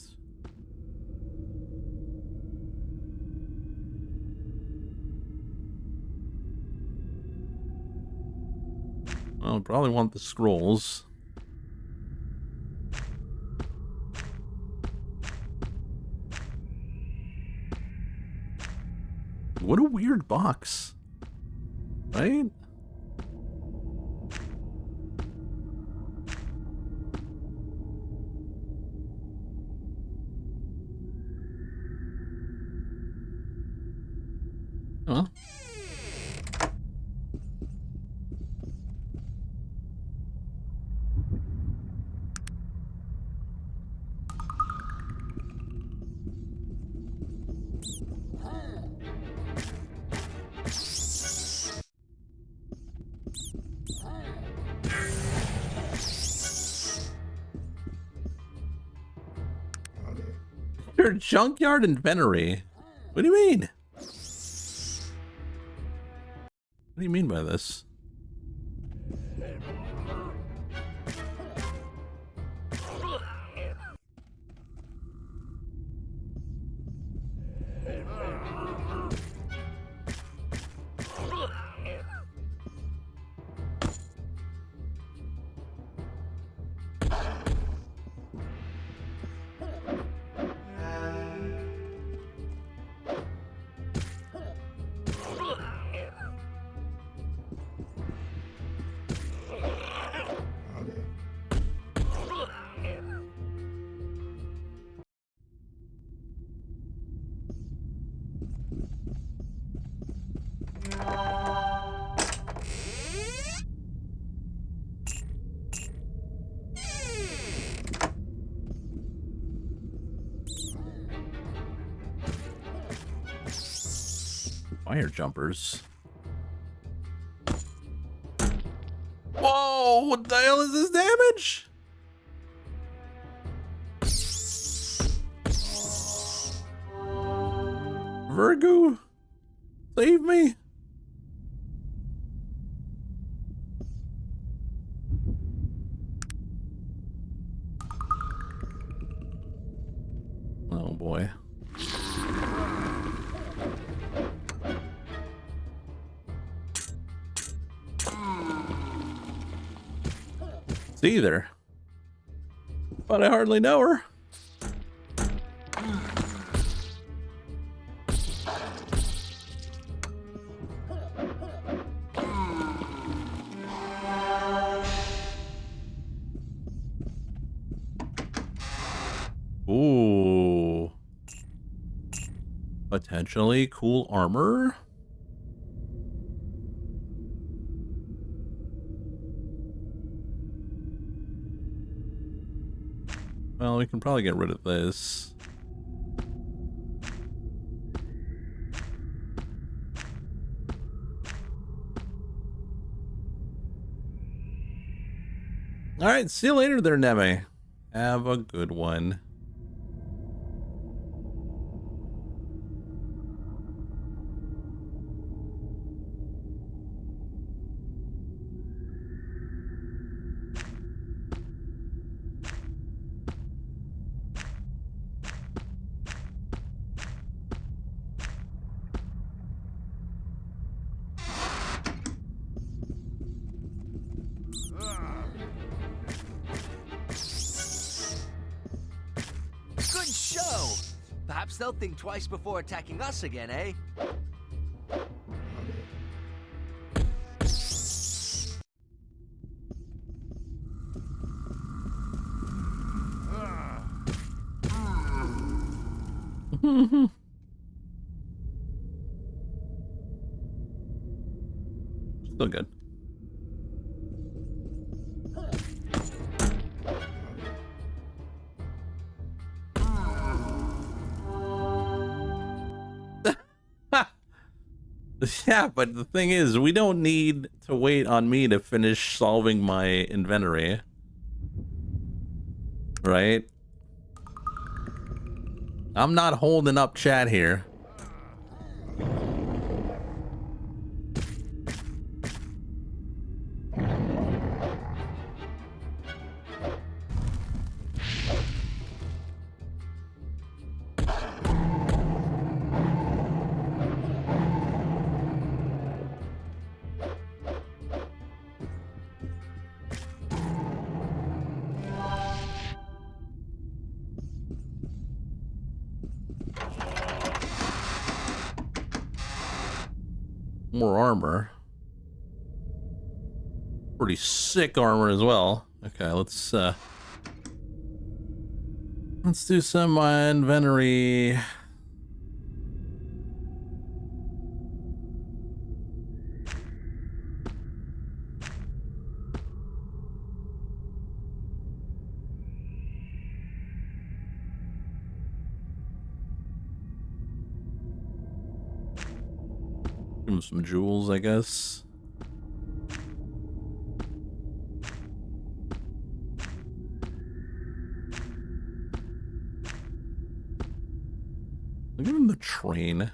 I'll probably want the scrolls. What a weird box. Right? Huh? your junkyard inventory. What do you mean? What do you mean by this? Fire jumpers. Whoa, what the hell is this damage? Virgil, save me. Oh boy. See there. But I hardly know her. Ooh. Potentially cool armor. Well, we can probably get rid of this. All right, see you later there, Neme. Have a good one. Good show! Perhaps they'll think twice before attacking us again, eh? Still good. Yeah, but the thing is, we don't need to wait on me to finish solving my inventory. Right? I'm not holding up chat here. More armor. Pretty sick armor as well. Okay, let's do some inventory. Give him some jewels, I guess. We go in the train.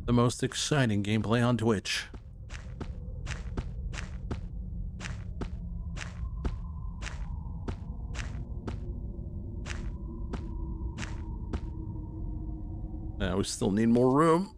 The most exciting gameplay on Twitch. We still need more room.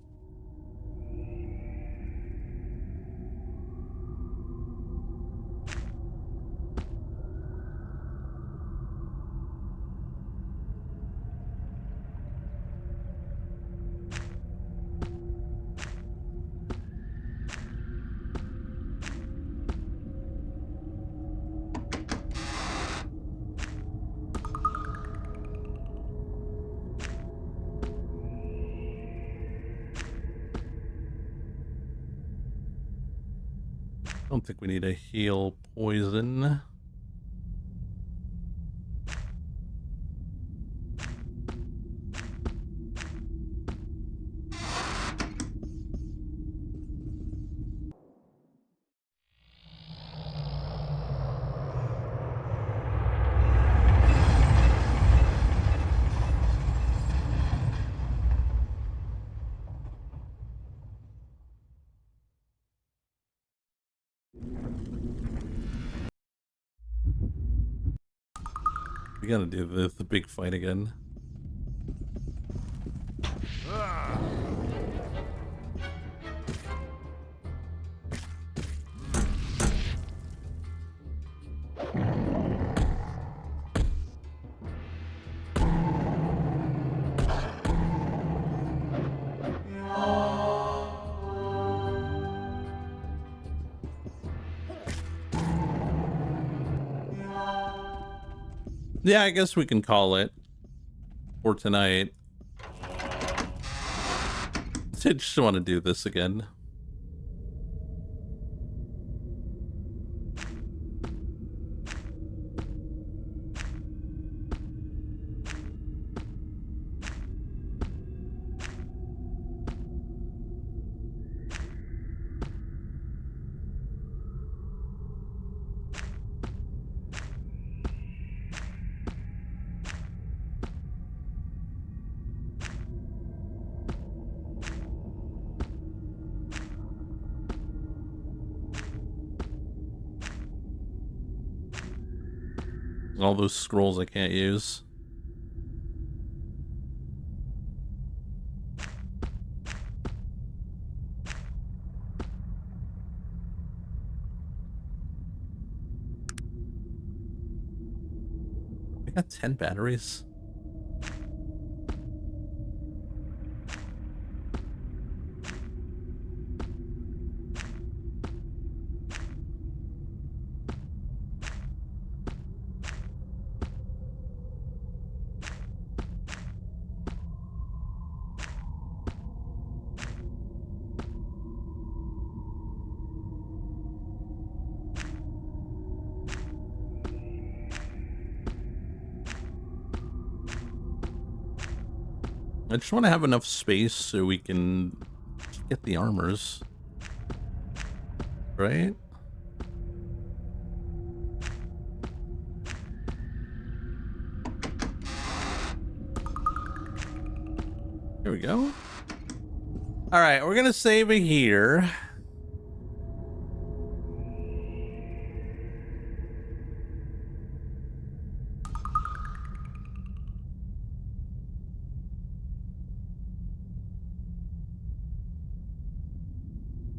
I don't think we need a heal poison. We gotta do the big fight again. Yeah, I guess we can call it for tonight. I just want to do this again. All those scrolls I can't use. I got 10 batteries. I just want to have enough space so we can get the armors. Right? Here we go. All right, we're gonna save it here.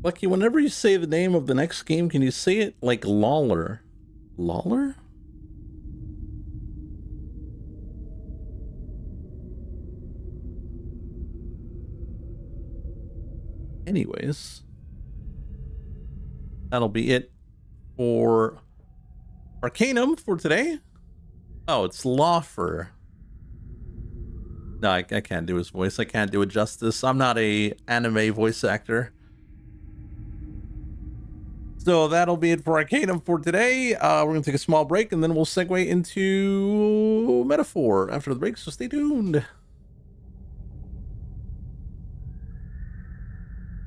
Lucky, whenever you say the name of the next game, can you say it like Lawler? Lawler? Anyways, that'll be it for Arcanum for today. Oh, it's Lawfer. No, I can't do his voice. I can't do it justice. I'm not a anime voice actor. So that'll be it for Arcanum for today. We're going to take a small break, and then we'll segue into Metaphor after the break, so stay tuned.